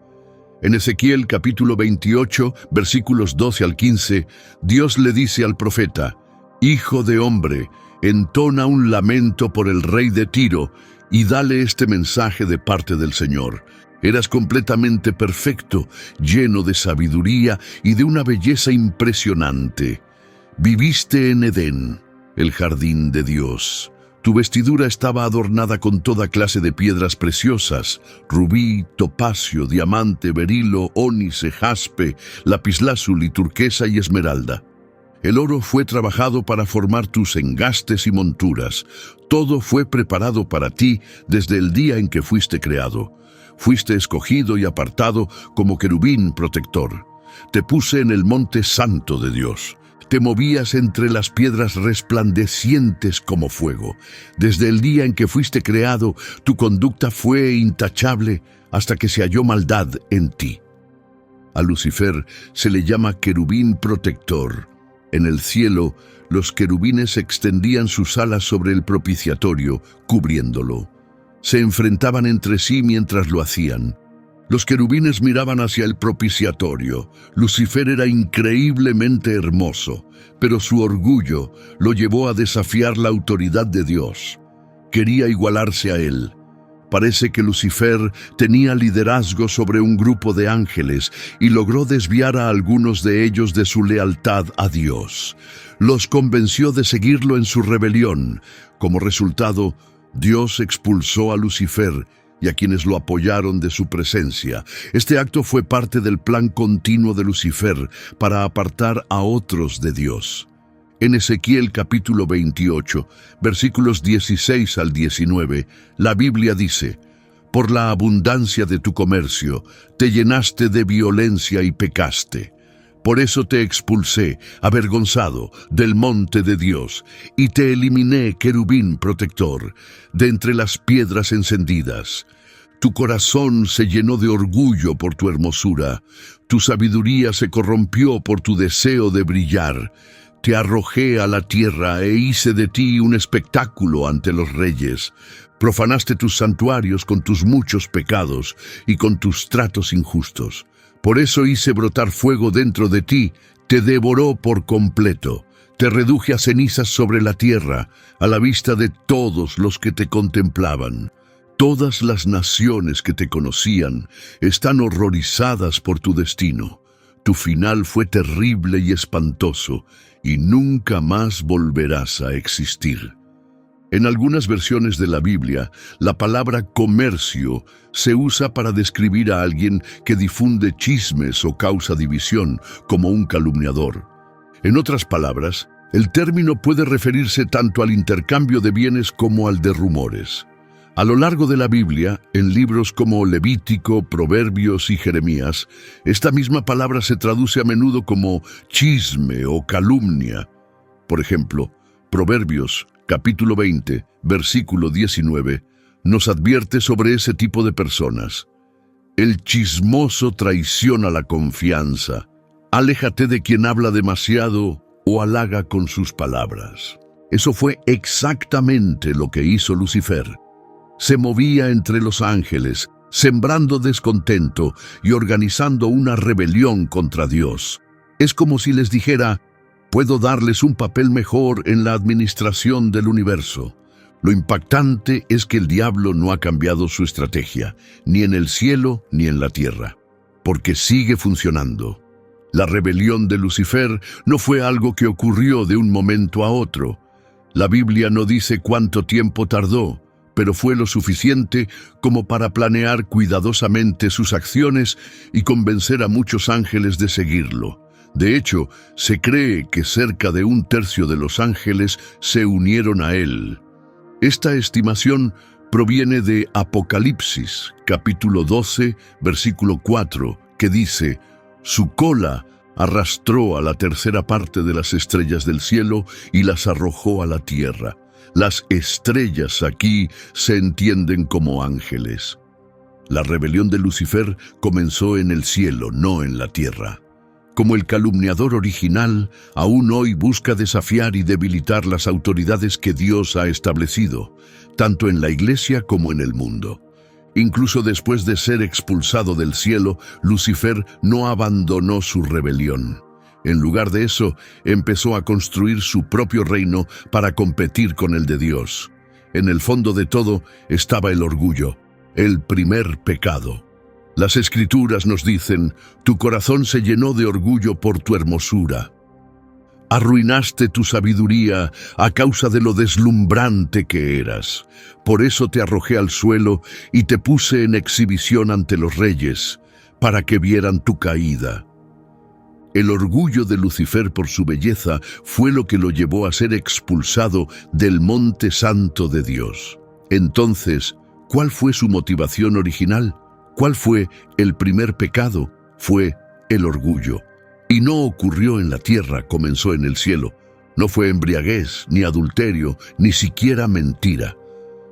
En Ezequiel capítulo 28, versículos 12 al 15, Dios le dice al profeta: «Hijo de hombre, entona un lamento por el rey de Tiro y dale este mensaje de parte del Señor. Eras completamente perfecto, lleno de sabiduría y de una belleza impresionante. Viviste en Edén, el jardín de Dios. Tu vestidura estaba adornada con toda clase de piedras preciosas: rubí, topacio, diamante, berilo, ónice, jaspe, lapislázuli, turquesa y esmeralda. El oro fue trabajado para formar tus engastes y monturas. Todo fue preparado para ti desde el día en que fuiste creado. Fuiste escogido y apartado como querubín protector. Te puse en el monte santo de Dios. Te movías entre las piedras resplandecientes como fuego. Desde el día en que fuiste creado, tu conducta fue intachable hasta que se halló maldad en ti». A Lucifer se le llama querubín protector. En el cielo, los querubines extendían sus alas sobre el propiciatorio, cubriéndolo. Se enfrentaban entre sí mientras lo hacían. Los querubines miraban hacia el propiciatorio. Lucifer era increíblemente hermoso, pero su orgullo lo llevó a desafiar la autoridad de Dios. Quería igualarse a él. Parece que Lucifer tenía liderazgo sobre un grupo de ángeles y logró desviar a algunos de ellos de su lealtad a Dios. Los convenció de seguirlo en su rebelión. Como resultado, Dios expulsó a Lucifer y a quienes lo apoyaron de su presencia. Este acto fue parte del plan continuo de Lucifer para apartar a otros de Dios. En Ezequiel capítulo 28, versículos 16 al 19, la Biblia dice: «Por la abundancia de tu comercio, te llenaste de violencia y pecaste. Por eso te expulsé, avergonzado, del monte de Dios, y te eliminé, querubín protector, de entre las piedras encendidas. Tu corazón se llenó de orgullo por tu hermosura, tu sabiduría se corrompió por tu deseo de brillar. Te arrojé a la tierra e hice de ti un espectáculo ante los reyes. Profanaste tus santuarios con tus muchos pecados y con tus tratos injustos. Por eso hice brotar fuego dentro de ti, te devoró por completo. Te reduje a cenizas sobre la tierra, a la vista de todos los que te contemplaban. Todas las naciones que te conocían están horrorizadas por tu destino. Tu final fue terrible y espantoso, y nunca más volverás a existir». En algunas versiones de la Biblia, la palabra comercio se usa para describir a alguien que difunde chismes o causa división, como un calumniador. En otras palabras, el término puede referirse tanto al intercambio de bienes como al de rumores. A lo largo de la Biblia, en libros como Levítico, Proverbios y Jeremías, esta misma palabra se traduce a menudo como chisme o calumnia. Por ejemplo, Proverbios, capítulo 20, versículo 19, nos advierte sobre ese tipo de personas. El chismoso traiciona la confianza. Aléjate de quien habla demasiado o halaga con sus palabras. Eso fue exactamente lo que hizo Lucifer. Se movía entre los ángeles, sembrando descontento y organizando una rebelión contra Dios. Es como si les dijera: puedo darles un papel mejor en la administración del universo. Lo impactante es que el diablo no ha cambiado su estrategia, ni en el cielo ni en la tierra, porque sigue funcionando. La rebelión de Lucifer no fue algo que ocurrió de un momento a otro. La Biblia no dice cuánto tiempo tardó, pero fue lo suficiente como para planear cuidadosamente sus acciones y convencer a muchos ángeles de seguirlo. De hecho, se cree que cerca de 1/3 de los ángeles se unieron a él. Esta estimación proviene de Apocalipsis, capítulo 12, versículo 4, que dice: su cola arrastró a la 1/3 parte de las estrellas del cielo y las arrojó a la tierra. Las estrellas aquí se entienden como ángeles. La rebelión de Lucifer comenzó en el cielo, no en la tierra. Como el calumniador original, aún hoy busca desafiar y debilitar las autoridades que Dios ha establecido, tanto en la iglesia como en el mundo. Incluso después de ser expulsado del cielo, Lucifer no abandonó su rebelión. En lugar de eso, empezó a construir su propio reino para competir con el de Dios. En el fondo de todo estaba el orgullo, el primer pecado. Las Escrituras nos dicen: tu corazón se llenó de orgullo por tu hermosura. Arruinaste tu sabiduría a causa de lo deslumbrante que eras. Por eso te arrojé al suelo y te puse en exhibición ante los reyes, para que vieran tu caída. El orgullo de Lucifer por su belleza fue lo que lo llevó a ser expulsado del monte santo de Dios. Entonces, ¿cuál fue su motivación original? ¿Cuál fue el primer pecado? Fue el orgullo. Y no ocurrió en la tierra, comenzó en el cielo. No fue embriaguez, ni adulterio, ni siquiera mentira.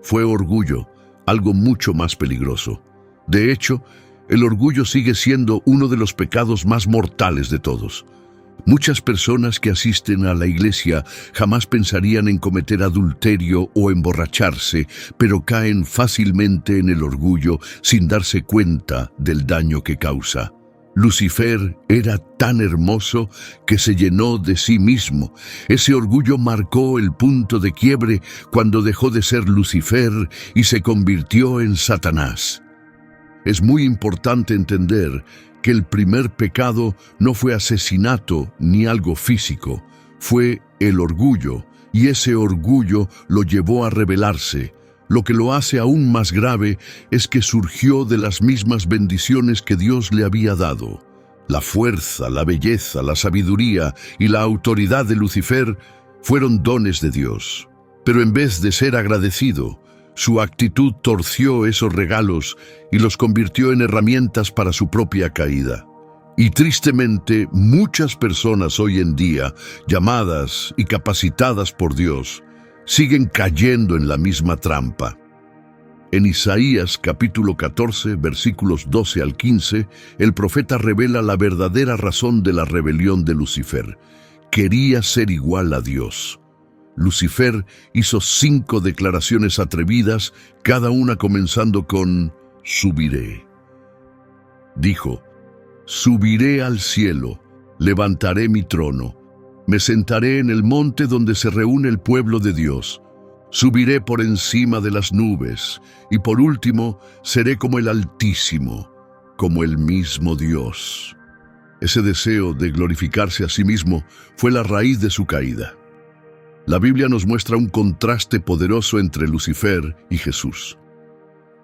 Fue orgullo, algo mucho más peligroso. De hecho, el orgullo sigue siendo uno de los pecados más mortales de todos. Muchas personas que asisten a la iglesia jamás pensarían en cometer adulterio o emborracharse, pero caen fácilmente en el orgullo sin darse cuenta del daño que causa. Lucifer era tan hermoso que se llenó de sí mismo. Ese orgullo marcó el punto de quiebre cuando dejó de ser Lucifer y se convirtió en Satanás. Es muy importante entender que el primer pecado no fue asesinato ni algo físico, fue el orgullo, y ese orgullo lo llevó a rebelarse. Lo que lo hace aún más grave es que surgió de las mismas bendiciones que Dios le había dado. La fuerza, la belleza, la sabiduría y la autoridad de Lucifer fueron dones de Dios. Pero en vez de ser agradecido, su actitud torció esos regalos y los convirtió en herramientas para su propia caída. Y tristemente, muchas personas hoy en día, llamadas y capacitadas por Dios, siguen cayendo en la misma trampa. En Isaías capítulo 14, versículos 12 al 15, el profeta revela la verdadera razón de la rebelión de Lucifer. Quería ser igual a Dios. Lucifer hizo 5 declaraciones atrevidas, cada una comenzando con «subiré». Dijo: «Subiré al cielo, levantaré mi trono, me sentaré en el monte donde se reúne el pueblo de Dios. Subiré por encima de las nubes, y por último seré como el Altísimo, como el mismo Dios». Ese deseo de glorificarse a sí mismo fue la raíz de su caída. La Biblia nos muestra un contraste poderoso entre Lucifer y Jesús.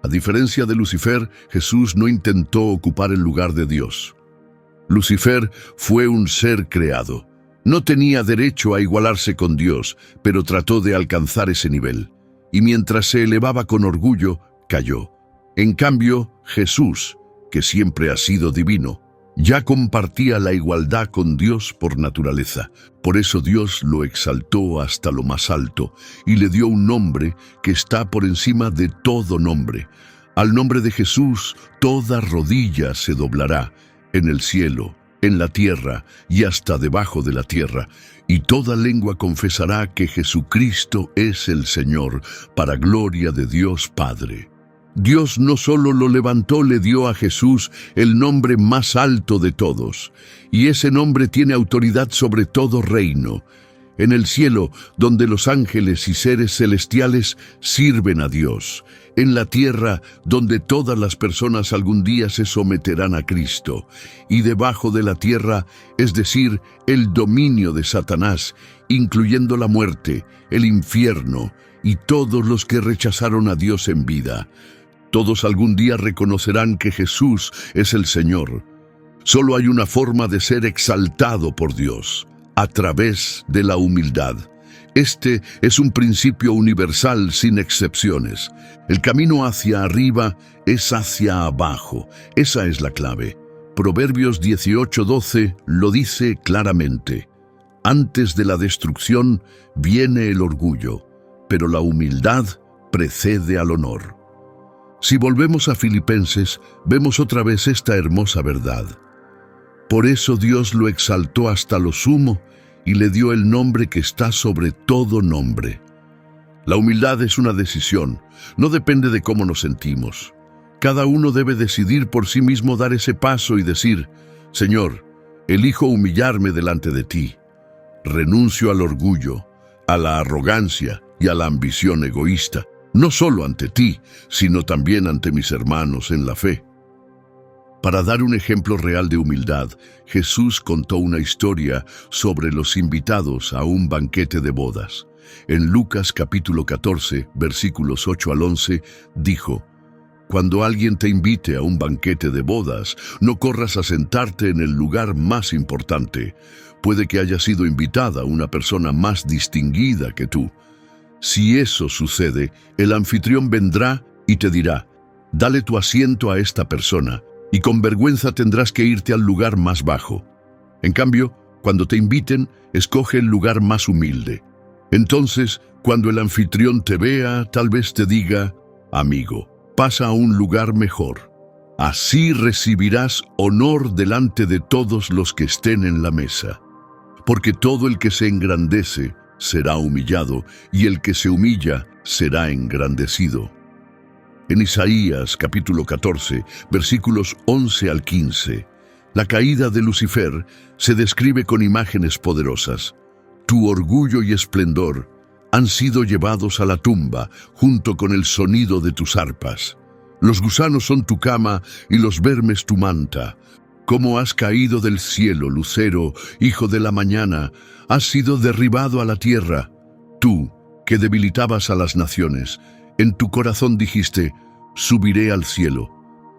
A diferencia de Lucifer, Jesús no intentó ocupar el lugar de Dios. Lucifer fue un ser creado. No tenía derecho a igualarse con Dios, pero trató de alcanzar ese nivel. y mientras se elevaba con orgullo, cayó. En cambio, Jesús, que siempre ha sido divino, ya compartía la igualdad con Dios por naturaleza. Por eso Dios lo exaltó hasta lo más alto y le dio un nombre que está por encima de todo nombre. Al nombre de Jesús, toda rodilla se doblará, en el cielo, en la tierra y hasta debajo de la tierra, y toda lengua confesará que Jesucristo es el Señor, para gloria de Dios Padre. Dios no solo lo levantó, le dio a Jesús el nombre más alto de todos, y ese nombre tiene autoridad sobre todo reino. En el cielo, donde los ángeles y seres celestiales sirven a Dios. En la tierra, donde todas las personas algún día se someterán a Cristo. Y debajo de la tierra, es decir, el dominio de Satanás, incluyendo la muerte, el infierno y todos los que rechazaron a Dios en vida. Todos algún día reconocerán que Jesús es el Señor. Solo hay una forma de ser exaltado por Dios: a través de la humildad. Este es un principio universal sin excepciones. El camino hacia arriba es hacia abajo. Esa es la clave. Proverbios 18:12 lo dice claramente. Antes de la destrucción viene el orgullo, pero la humildad precede al honor. Si volvemos a Filipenses, vemos otra vez esta hermosa verdad. Por eso Dios lo exaltó hasta lo sumo y le dio el nombre que está sobre todo nombre. La humildad es una decisión, no depende de cómo nos sentimos. Cada uno debe decidir por sí mismo dar ese paso y decir: Señor, elijo humillarme delante de ti. Renuncio al orgullo, a la arrogancia y a la ambición egoísta, no solo ante ti, sino también ante mis hermanos en la fe. Para dar un ejemplo real de humildad, Jesús contó una historia sobre los invitados a un banquete de bodas. En Lucas capítulo 14, versículos 8 al 11, dijo: Cuando alguien te invite a un banquete de bodas, no corras a sentarte en el lugar más importante. Puede que haya sido invitada una persona más distinguida que tú. Si eso sucede, el anfitrión vendrá y te dirá: dale tu asiento a esta persona, y con vergüenza tendrás que irte al lugar más bajo. En cambio, cuando te inviten, escoge el lugar más humilde. Entonces, cuando el anfitrión te vea, tal vez te diga: amigo, pasa a un lugar mejor. Así recibirás honor delante de todos los que estén en la mesa. Porque todo el que se engrandece será humillado, y el que se humilla será engrandecido. En Isaías capítulo 14, versículos 11 al 15, la caída de Lucifer se describe con imágenes poderosas. Tu orgullo y esplendor han sido llevados a la tumba junto con el sonido de tus arpas. Los gusanos son tu cama y los vermes tu manta. Cómo has caído del cielo, lucero, hijo de la mañana, has sido derribado a la tierra. Tú, que debilitabas a las naciones, en tu corazón dijiste: subiré al cielo,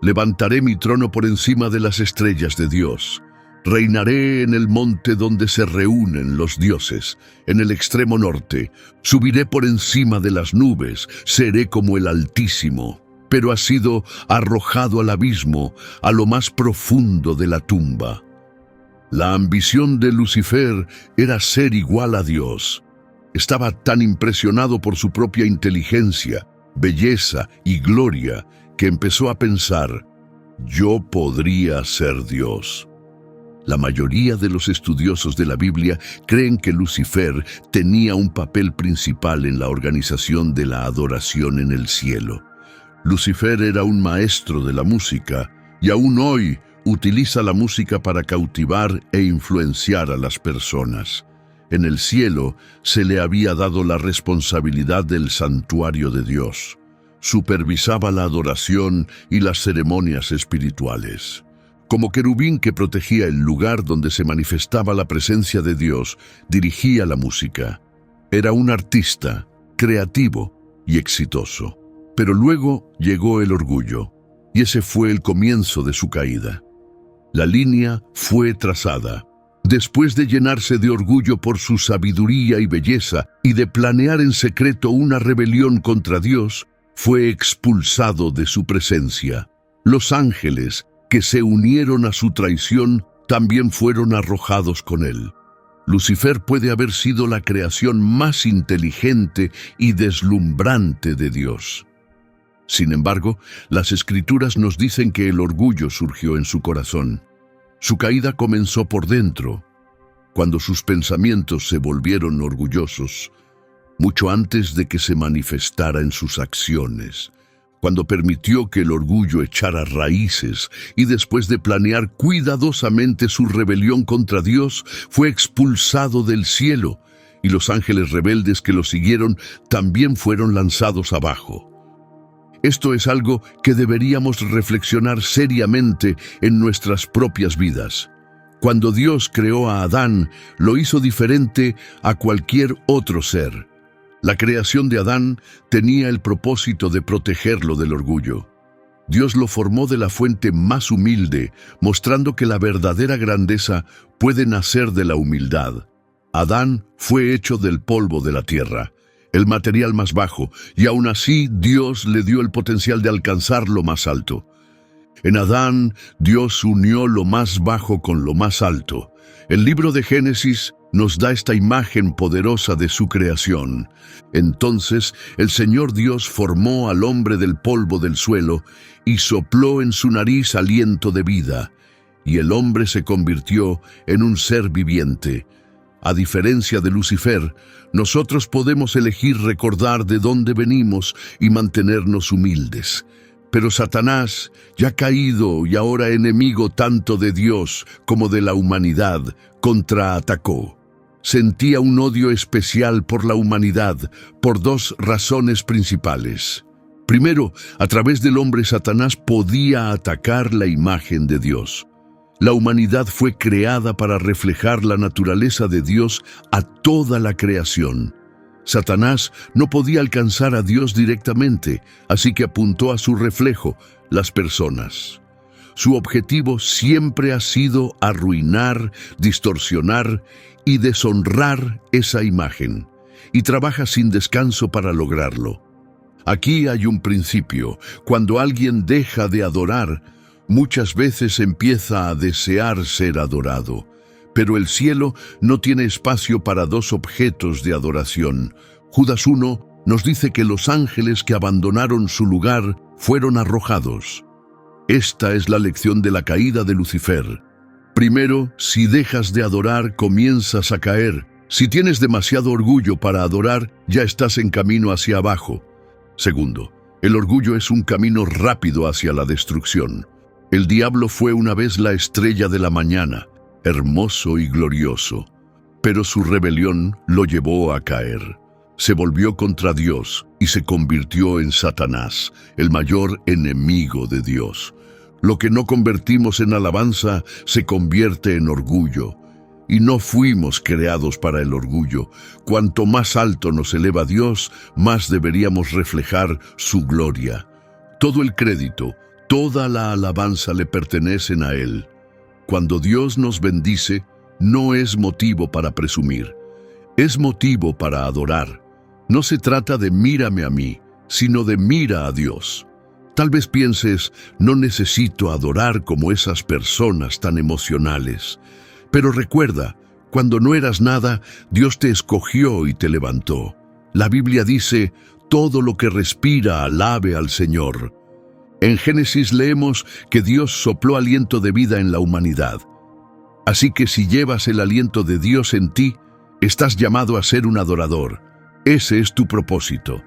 levantaré mi trono por encima de las estrellas de Dios. Reinaré en el monte donde se reúnen los dioses, en el extremo norte. Subiré por encima de las nubes, seré como el Altísimo. Pero has sido arrojado al abismo, a lo más profundo de la tumba. La ambición de Lucifer era ser igual a Dios. Estaba tan impresionado por su propia inteligencia, belleza y gloria que empezó a pensar: yo podría ser Dios. La mayoría de los estudiosos de la Biblia creen que Lucifer tenía un papel principal en la organización de la adoración en el cielo. Lucifer era un maestro de la música y aún hoy utiliza la música para cautivar e influenciar a las personas. En el cielo se le había dado la responsabilidad del santuario de Dios. Supervisaba la adoración y las ceremonias espirituales. Como querubín que protegía el lugar donde se manifestaba la presencia de Dios, dirigía la música. Era un artista, creativo y exitoso. Pero luego llegó el orgullo, y ese fue el comienzo de su caída. La línea fue trazada. Después de llenarse de orgullo por su sabiduría y belleza y de planear en secreto una rebelión contra Dios, fue expulsado de su presencia. Los ángeles, que se unieron a su traición, también fueron arrojados con él. Lucifer puede haber sido la creación más inteligente y deslumbrante de Dios. Sin embargo, las Escrituras nos dicen que el orgullo surgió en su corazón. Su caída comenzó por dentro, cuando sus pensamientos se volvieron orgullosos, mucho antes de que se manifestara en sus acciones, cuando permitió que el orgullo echara raíces y después de planear cuidadosamente su rebelión contra Dios, fue expulsado del cielo, y los ángeles rebeldes que lo siguieron también fueron lanzados abajo. Esto es algo que deberíamos reflexionar seriamente en nuestras propias vidas. Cuando Dios creó a Adán, lo hizo diferente a cualquier otro ser. La creación de Adán tenía el propósito de protegerlo del orgullo. Dios lo formó de la fuente más humilde, mostrando que la verdadera grandeza puede nacer de la humildad. Adán fue hecho del polvo de la tierra, el material más bajo, y aún así Dios le dio el potencial de alcanzar lo más alto. En Adán, Dios unió lo más bajo con lo más alto. El libro de Génesis nos da esta imagen poderosa de su creación. Entonces, el Señor Dios formó al hombre del polvo del suelo y sopló en su nariz aliento de vida, y el hombre se convirtió en un ser viviente. A diferencia de Lucifer, nosotros podemos elegir recordar de dónde venimos y mantenernos humildes. Pero Satanás, ya caído y ahora enemigo tanto de Dios como de la humanidad, contraatacó. Sentía un odio especial por la humanidad por dos razones principales. Primero, a través del hombre Satanás podía atacar la imagen de Dios. La humanidad fue creada para reflejar la naturaleza de Dios a toda la creación. Satanás no podía alcanzar a Dios directamente, así que apuntó a su reflejo, las personas. Su objetivo siempre ha sido arruinar, distorsionar y deshonrar esa imagen, y trabaja sin descanso para lograrlo. Aquí hay un principio: cuando alguien deja de adorar, muchas veces empieza a desear ser adorado. Pero el cielo no tiene espacio para dos objetos de adoración. Judas 1 nos dice que los ángeles que abandonaron su lugar fueron arrojados. Esta es la lección de la caída de Lucifer. Primero, si dejas de adorar, comienzas a caer. Si tienes demasiado orgullo para adorar, ya estás en camino hacia abajo. Segundo, el orgullo es un camino rápido hacia la destrucción. El diablo fue una vez la estrella de la mañana, hermoso y glorioso, pero su rebelión lo llevó a caer. Se volvió contra Dios y se convirtió en Satanás, el mayor enemigo de Dios. Lo que no convertimos en alabanza se convierte en orgullo, y no fuimos creados para el orgullo. Cuanto más alto nos eleva Dios, más deberíamos reflejar su gloria. Todo el crédito, toda la alabanza le pertenecen a Él. Cuando Dios nos bendice, no es motivo para presumir, es motivo para adorar. No se trata de mírame a mí, sino de mira a Dios. Tal vez pienses, no necesito adorar como esas personas tan emocionales. Pero recuerda, cuando no eras nada, Dios te escogió y te levantó. La Biblia dice, todo lo que respira alabe al Señor. En Génesis leemos que Dios sopló aliento de vida en la humanidad. Así que si llevas el aliento de Dios en ti, estás llamado a ser un adorador. Ese es tu propósito.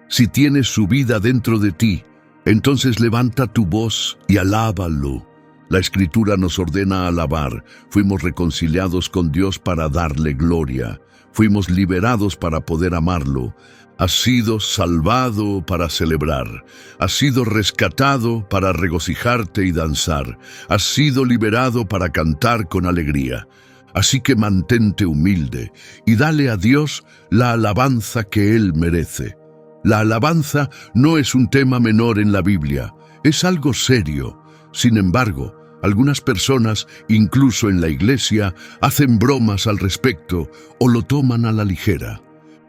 Si tienes su vida dentro de ti, entonces levanta tu voz y alábalo. La Escritura nos ordena alabar. Fuimos reconciliados con Dios para darle gloria. Fuimos liberados para poder amarlo. Has sido salvado para celebrar. Has sido rescatado para regocijarte y danzar. Has sido liberado para cantar con alegría. Así que mantente humilde y dale a Dios la alabanza que Él merece. La alabanza no es un tema menor en la Biblia, es algo serio. Sin embargo, Algunas personas, incluso en la iglesia, hacen bromas al respecto o lo toman a la ligera.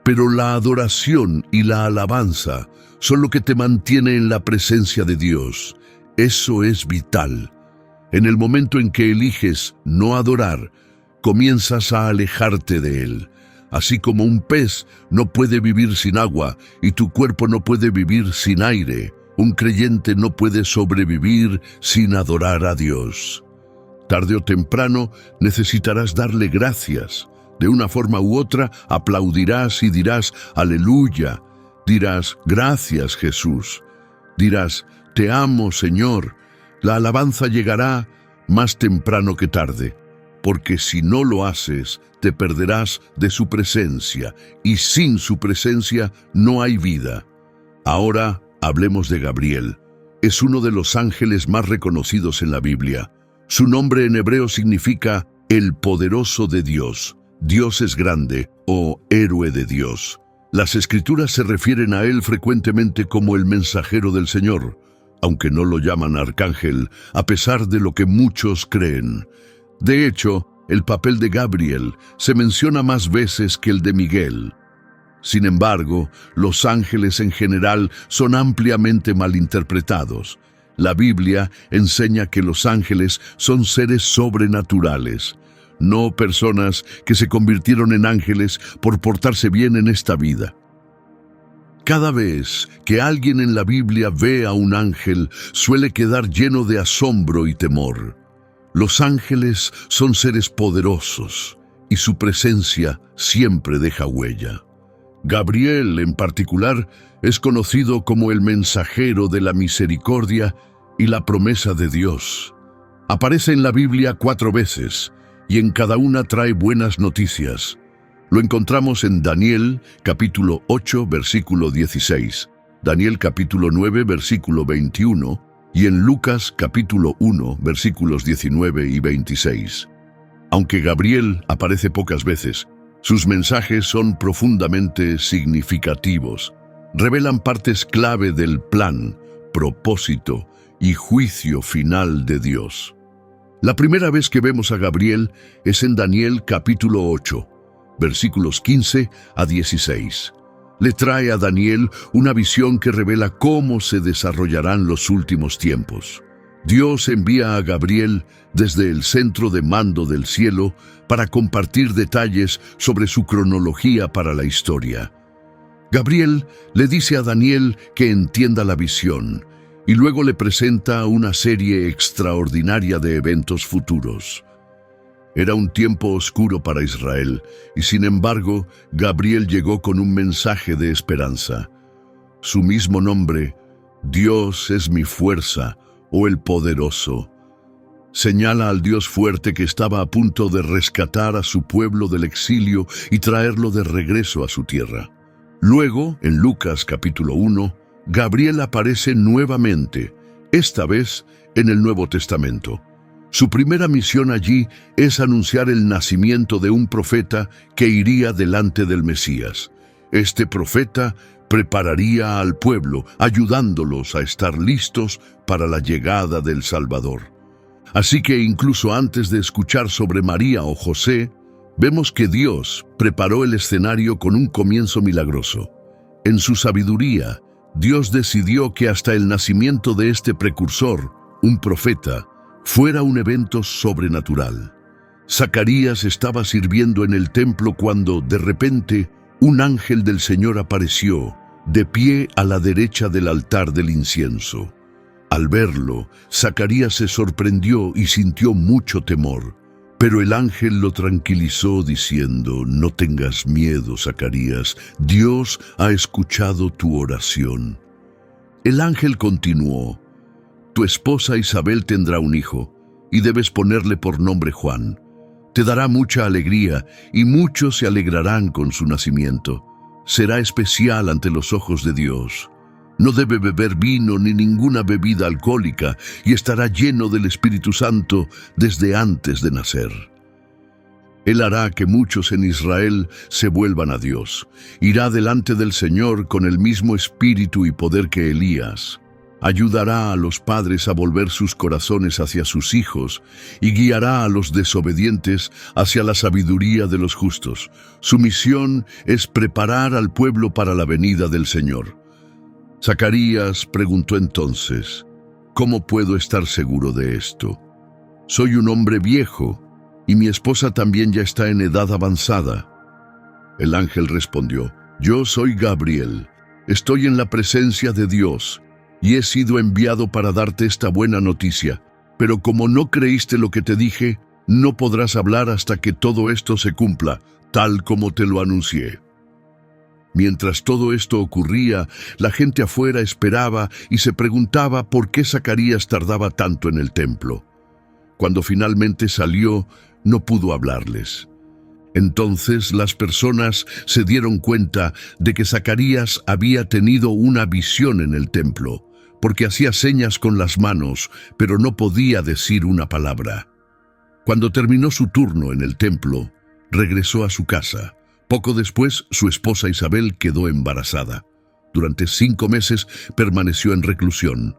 Pero la adoración y la alabanza son lo que te mantiene en la presencia de Dios. Eso es vital. En el momento en que eliges no adorar, comienzas a alejarte de Él. Así como un pez no puede vivir sin agua y tu cuerpo no puede vivir sin aire, un creyente no puede sobrevivir sin adorar a Dios. Tarde o temprano necesitarás darle gracias. De una forma u otra aplaudirás y dirás aleluya. Dirás gracias Jesús. Dirás te amo Señor. La alabanza llegará más temprano que tarde, porque si no lo haces, te perderás de su presencia, y sin su presencia no hay vida. Ahora hablemos de Gabriel. Es uno de los ángeles más reconocidos en la Biblia. Su nombre en hebreo significa el poderoso de Dios. Dios es grande o héroe de Dios. Las Escrituras se refieren a él frecuentemente como el mensajero del Señor, aunque no lo llaman arcángel, a pesar de lo que muchos creen. De hecho, el papel de Gabriel se menciona más veces que el de Miguel. Sin embargo, los ángeles en general son ampliamente malinterpretados. La Biblia enseña que los ángeles son seres sobrenaturales, no personas que se convirtieron en ángeles por portarse bien en esta vida. Cada vez que alguien en la Biblia ve a un ángel, suele quedar lleno de asombro y temor. Los ángeles son seres poderosos y su presencia siempre deja huella. Gabriel, en particular, es conocido como el mensajero de la misericordia y la promesa de Dios. Aparece en la Biblia 4 veces y en cada una trae buenas noticias. Lo encontramos en Daniel, capítulo 8, versículo 16, Daniel, capítulo 9, versículo 21, y en Lucas, capítulo 1, versículos 19 y 26. Aunque Gabriel aparece pocas veces, sus mensajes son profundamente significativos. Revelan partes clave del plan, propósito y juicio final de Dios. La primera vez que vemos a Gabriel es en Daniel capítulo 8, versículos 15 a 16. Le trae a Daniel una visión que revela cómo se desarrollarán los últimos tiempos. Dios envía a Gabriel desde el centro de mando del cielo para compartir detalles sobre su cronología para la historia. Gabriel le dice a Daniel que entienda la visión y luego le presenta una serie extraordinaria de eventos futuros. Era un tiempo oscuro para Israel y sin embargo Gabriel llegó con un mensaje de esperanza. Su mismo nombre, Dios es mi fuerza, o el poderoso, señala al Dios fuerte que estaba a punto de rescatar a su pueblo del exilio y traerlo de regreso a su tierra. Luego, en Lucas capítulo 1, Gabriel aparece nuevamente, esta vez en el Nuevo Testamento. Su primera misión allí es anunciar el nacimiento de un profeta que iría delante del Mesías. Este profeta prepararía al pueblo, ayudándolos a estar listos para la llegada del Salvador. Así que incluso antes de escuchar sobre María o José, vemos que Dios preparó el escenario con un comienzo milagroso. En su sabiduría, Dios decidió que hasta el nacimiento de este precursor, un profeta, fuera un evento sobrenatural. Zacarías estaba sirviendo en el templo cuando, de repente, un ángel del Señor apareció, de pie a la derecha del altar del incienso. Al verlo, Zacarías se sorprendió y sintió mucho temor. Pero el ángel lo tranquilizó diciendo, no tengas miedo, Zacarías, Dios ha escuchado tu oración. El ángel continuó, tu esposa Isabel tendrá un hijo, y debes ponerle por nombre Juan. Te dará mucha alegría, y muchos se alegrarán con su nacimiento. Será especial ante los ojos de Dios. No debe beber vino ni ninguna bebida alcohólica, y estará lleno del Espíritu Santo desde antes de nacer. Él hará que muchos en Israel se vuelvan a Dios. Irá delante del Señor con el mismo espíritu y poder que Elías. Ayudará a los padres a volver sus corazones hacia sus hijos y guiará a los desobedientes hacia la sabiduría de los justos. Su misión es preparar al pueblo para la venida del Señor. Zacarías preguntó entonces: ¿cómo puedo estar seguro de esto? Soy un hombre viejo y mi esposa también ya está en edad avanzada. El ángel respondió: yo soy Gabriel, estoy en la presencia de Dios y he sido enviado para darte esta buena noticia. Pero como no creíste lo que te dije, no podrás hablar hasta que todo esto se cumpla, tal como te lo anuncié. Mientras todo esto ocurría, la gente afuera esperaba y se preguntaba por qué Zacarías tardaba tanto en el templo. Cuando finalmente salió, no pudo hablarles. Entonces las personas se dieron cuenta de que Zacarías había tenido una visión en el templo, porque hacía señas con las manos, pero no podía decir una palabra. Cuando terminó su turno en el templo, regresó a su casa. Poco después, su esposa Isabel quedó embarazada. Durante 5 meses permaneció en reclusión.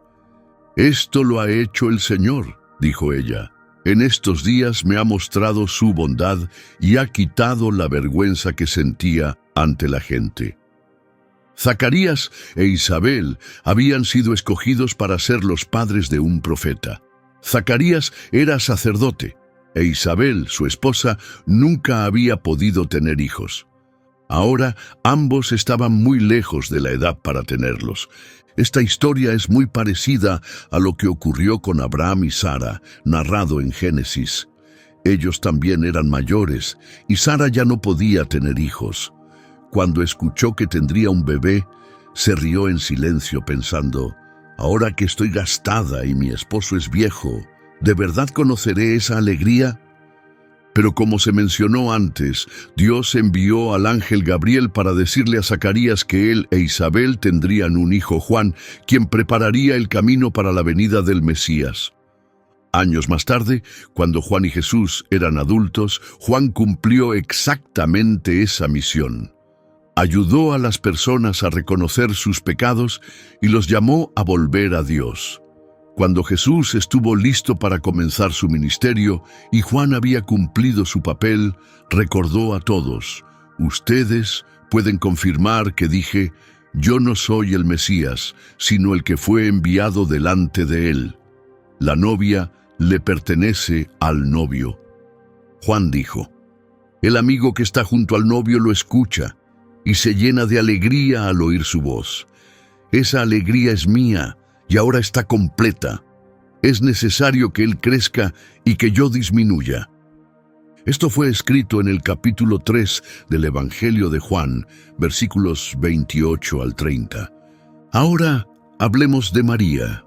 «Esto lo ha hecho el Señor», dijo ella. «En estos días me ha mostrado su bondad y ha quitado la vergüenza que sentía ante la gente». Zacarías e Isabel habían sido escogidos para ser los padres de un profeta. Zacarías era sacerdote, e Isabel, su esposa, nunca había podido tener hijos. Ahora ambos estaban muy lejos de la edad para tenerlos. Esta historia es muy parecida a lo que ocurrió con Abraham y Sara, narrado en Génesis. Ellos también eran mayores, y Sara ya no podía tener hijos. Cuando escuchó que tendría un bebé, se rió en silencio pensando: «Ahora que estoy gastada y mi esposo es viejo, ¿de verdad conoceré esa alegría?». Pero como se mencionó antes, Dios envió al ángel Gabriel para decirle a Zacarías que él e Isabel tendrían un hijo, Juan, quien prepararía el camino para la venida del Mesías. Años más tarde, cuando Juan y Jesús eran adultos, Juan cumplió exactamente esa misión. Ayudó a las personas a reconocer sus pecados y los llamó a volver a Dios. Cuando Jesús estuvo listo para comenzar su ministerio y Juan había cumplido su papel, recordó a todos: «Ustedes pueden confirmar que dije: yo no soy el Mesías, sino el que fue enviado delante de él. La novia le pertenece al novio». Juan dijo: «El amigo que está junto al novio lo escucha y se llena de alegría al oír su voz. Esa alegría es mía y ahora está completa. Es necesario que él crezca y que yo disminuya». Esto fue escrito en el capítulo 3 del Evangelio de Juan, versículos 28 al 30. Ahora hablemos de María.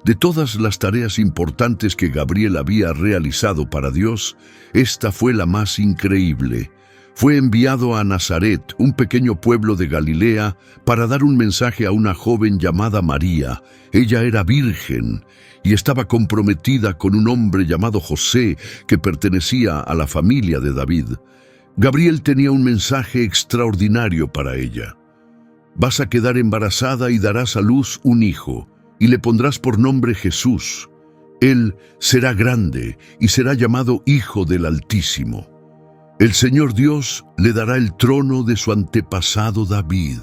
De todas las tareas importantes que Gabriel había realizado para Dios, esta fue la más increíble. Fue enviado a Nazaret, un pequeño pueblo de Galilea, para dar un mensaje a una joven llamada María. Ella era virgen y estaba comprometida con un hombre llamado José, que pertenecía a la familia de David. Gabriel tenía un mensaje extraordinario para ella. «Vas a quedar embarazada y darás a luz un hijo, y le pondrás por nombre Jesús. Él será grande y será llamado Hijo del Altísimo. El Señor Dios le dará el trono de su antepasado David».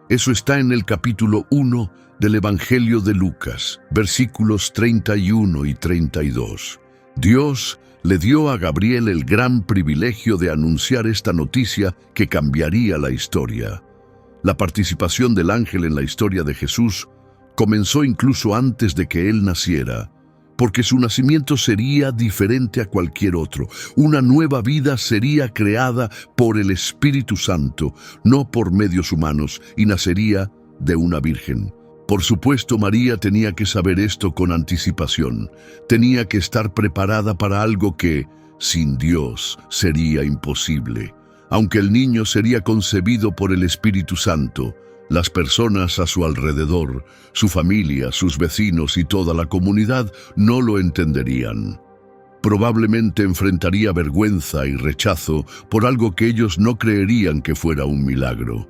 Eso está en el capítulo 1 del Evangelio de Lucas, versículos 31 y 32. Dios le dio a Gabriel el gran privilegio de anunciar esta noticia que cambiaría la historia. La participación del ángel en la historia de Jesús comenzó incluso antes de que él naciera, porque su nacimiento sería diferente a cualquier otro. Una nueva vida sería creada por el Espíritu Santo, no por medios humanos, y nacería de una virgen. Por supuesto, María tenía que saber esto con anticipación. Tenía que estar preparada para algo que, sin Dios, sería imposible. Aunque el niño sería concebido por el Espíritu Santo, las personas a su alrededor, su familia, sus vecinos y toda la comunidad no lo entenderían. Probablemente enfrentaría vergüenza y rechazo por algo que ellos no creerían que fuera un milagro.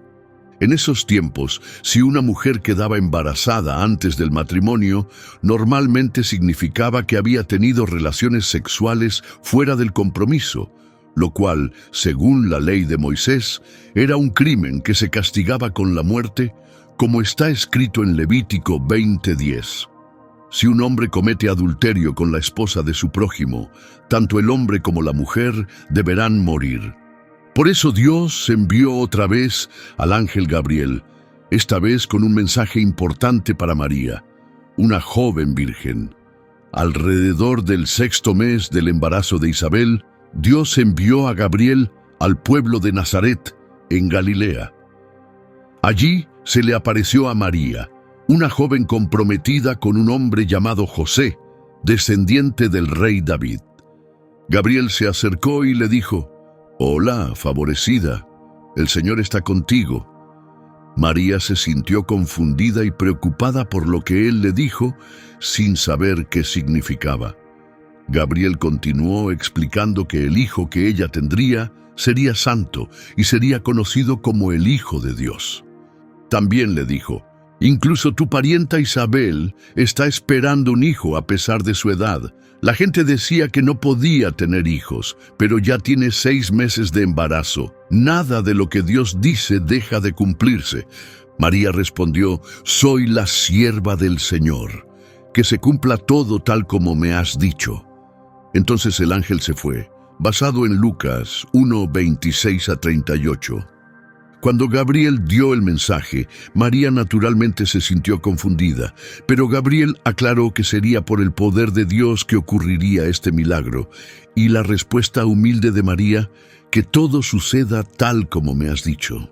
En esos tiempos, si una mujer quedaba embarazada antes del matrimonio, normalmente significaba que había tenido relaciones sexuales fuera del compromiso, lo cual, según la ley de Moisés, era un crimen que se castigaba con la muerte, como está escrito en Levítico 20:10. Si un hombre comete adulterio con la esposa de su prójimo, tanto el hombre como la mujer deberán morir. Por eso Dios envió otra vez al ángel Gabriel, esta vez con un mensaje importante para María, una joven virgen. Alrededor del 6º mes del embarazo de Isabel, Dios envió a Gabriel al pueblo de Nazaret, en Galilea. Allí se le apareció a María, una joven comprometida con un hombre llamado José, descendiente del rey David. Gabriel se acercó y le dijo: «Hola, favorecida, el Señor está contigo». María se sintió confundida y preocupada por lo que él le dijo, sin saber qué significaba. Gabriel continuó explicando que el hijo que ella tendría sería santo y sería conocido como el Hijo de Dios. También le dijo: «Incluso tu parienta Isabel está esperando un hijo a pesar de su edad. La gente decía que no podía tener hijos, pero ya tiene 6 meses de embarazo. Nada de lo que Dios dice deja de cumplirse». María respondió: «Soy la sierva del Señor. Que se cumpla todo tal como me has dicho». Entonces el ángel se fue, basado en Lucas 1:26-38. Cuando Gabriel dio el mensaje, María naturalmente se sintió confundida, pero Gabriel aclaró que sería por el poder de Dios que ocurriría este milagro, y la respuesta humilde de María: «Que todo suceda tal como me has dicho».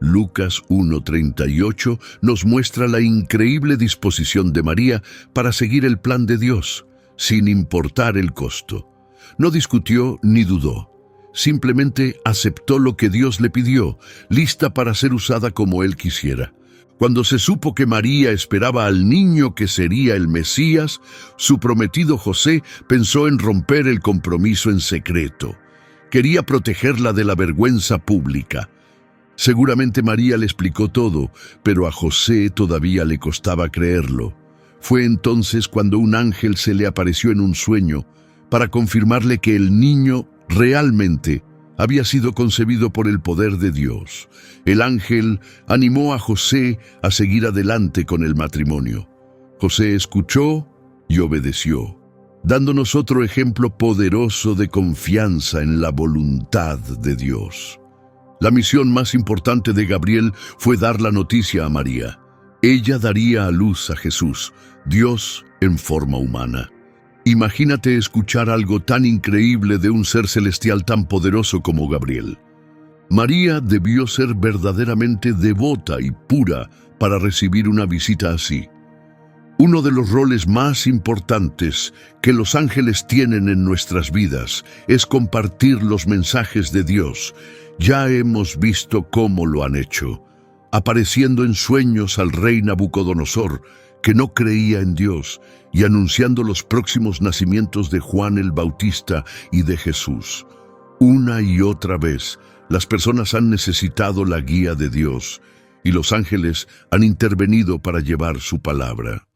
Lucas 1:38 nos muestra la increíble disposición de María para seguir el plan de Dios, sin importar el costo. No discutió ni dudó. Simplemente aceptó lo que Dios le pidió, lista para ser usada como Él quisiera. Cuando se supo que María esperaba al niño que sería el Mesías, su prometido José pensó en romper el compromiso en secreto. Quería protegerla de la vergüenza pública. Seguramente María le explicó todo, pero a José todavía le costaba creerlo. Fue entonces cuando un ángel se le apareció en un sueño para confirmarle que el niño realmente había sido concebido por el poder de Dios. El ángel animó a José a seguir adelante con el matrimonio. José escuchó y obedeció, dándonos otro ejemplo poderoso de confianza en la voluntad de Dios. La misión más importante de Gabriel fue dar la noticia a María. Ella daría a luz a Jesús, Dios en forma humana. Imagínate escuchar algo tan increíble de un ser celestial tan poderoso como Gabriel. María debió ser verdaderamente devota y pura para recibir una visita así. Uno de los roles más importantes que los ángeles tienen en nuestras vidas es compartir los mensajes de Dios. Ya hemos visto cómo lo han hecho, apareciendo en sueños al rey Nabucodonosor, que no creía en Dios, y anunciando los próximos nacimientos de Juan el Bautista y de Jesús. Una y otra vez, las personas han necesitado la guía de Dios, y los ángeles han intervenido para llevar su palabra.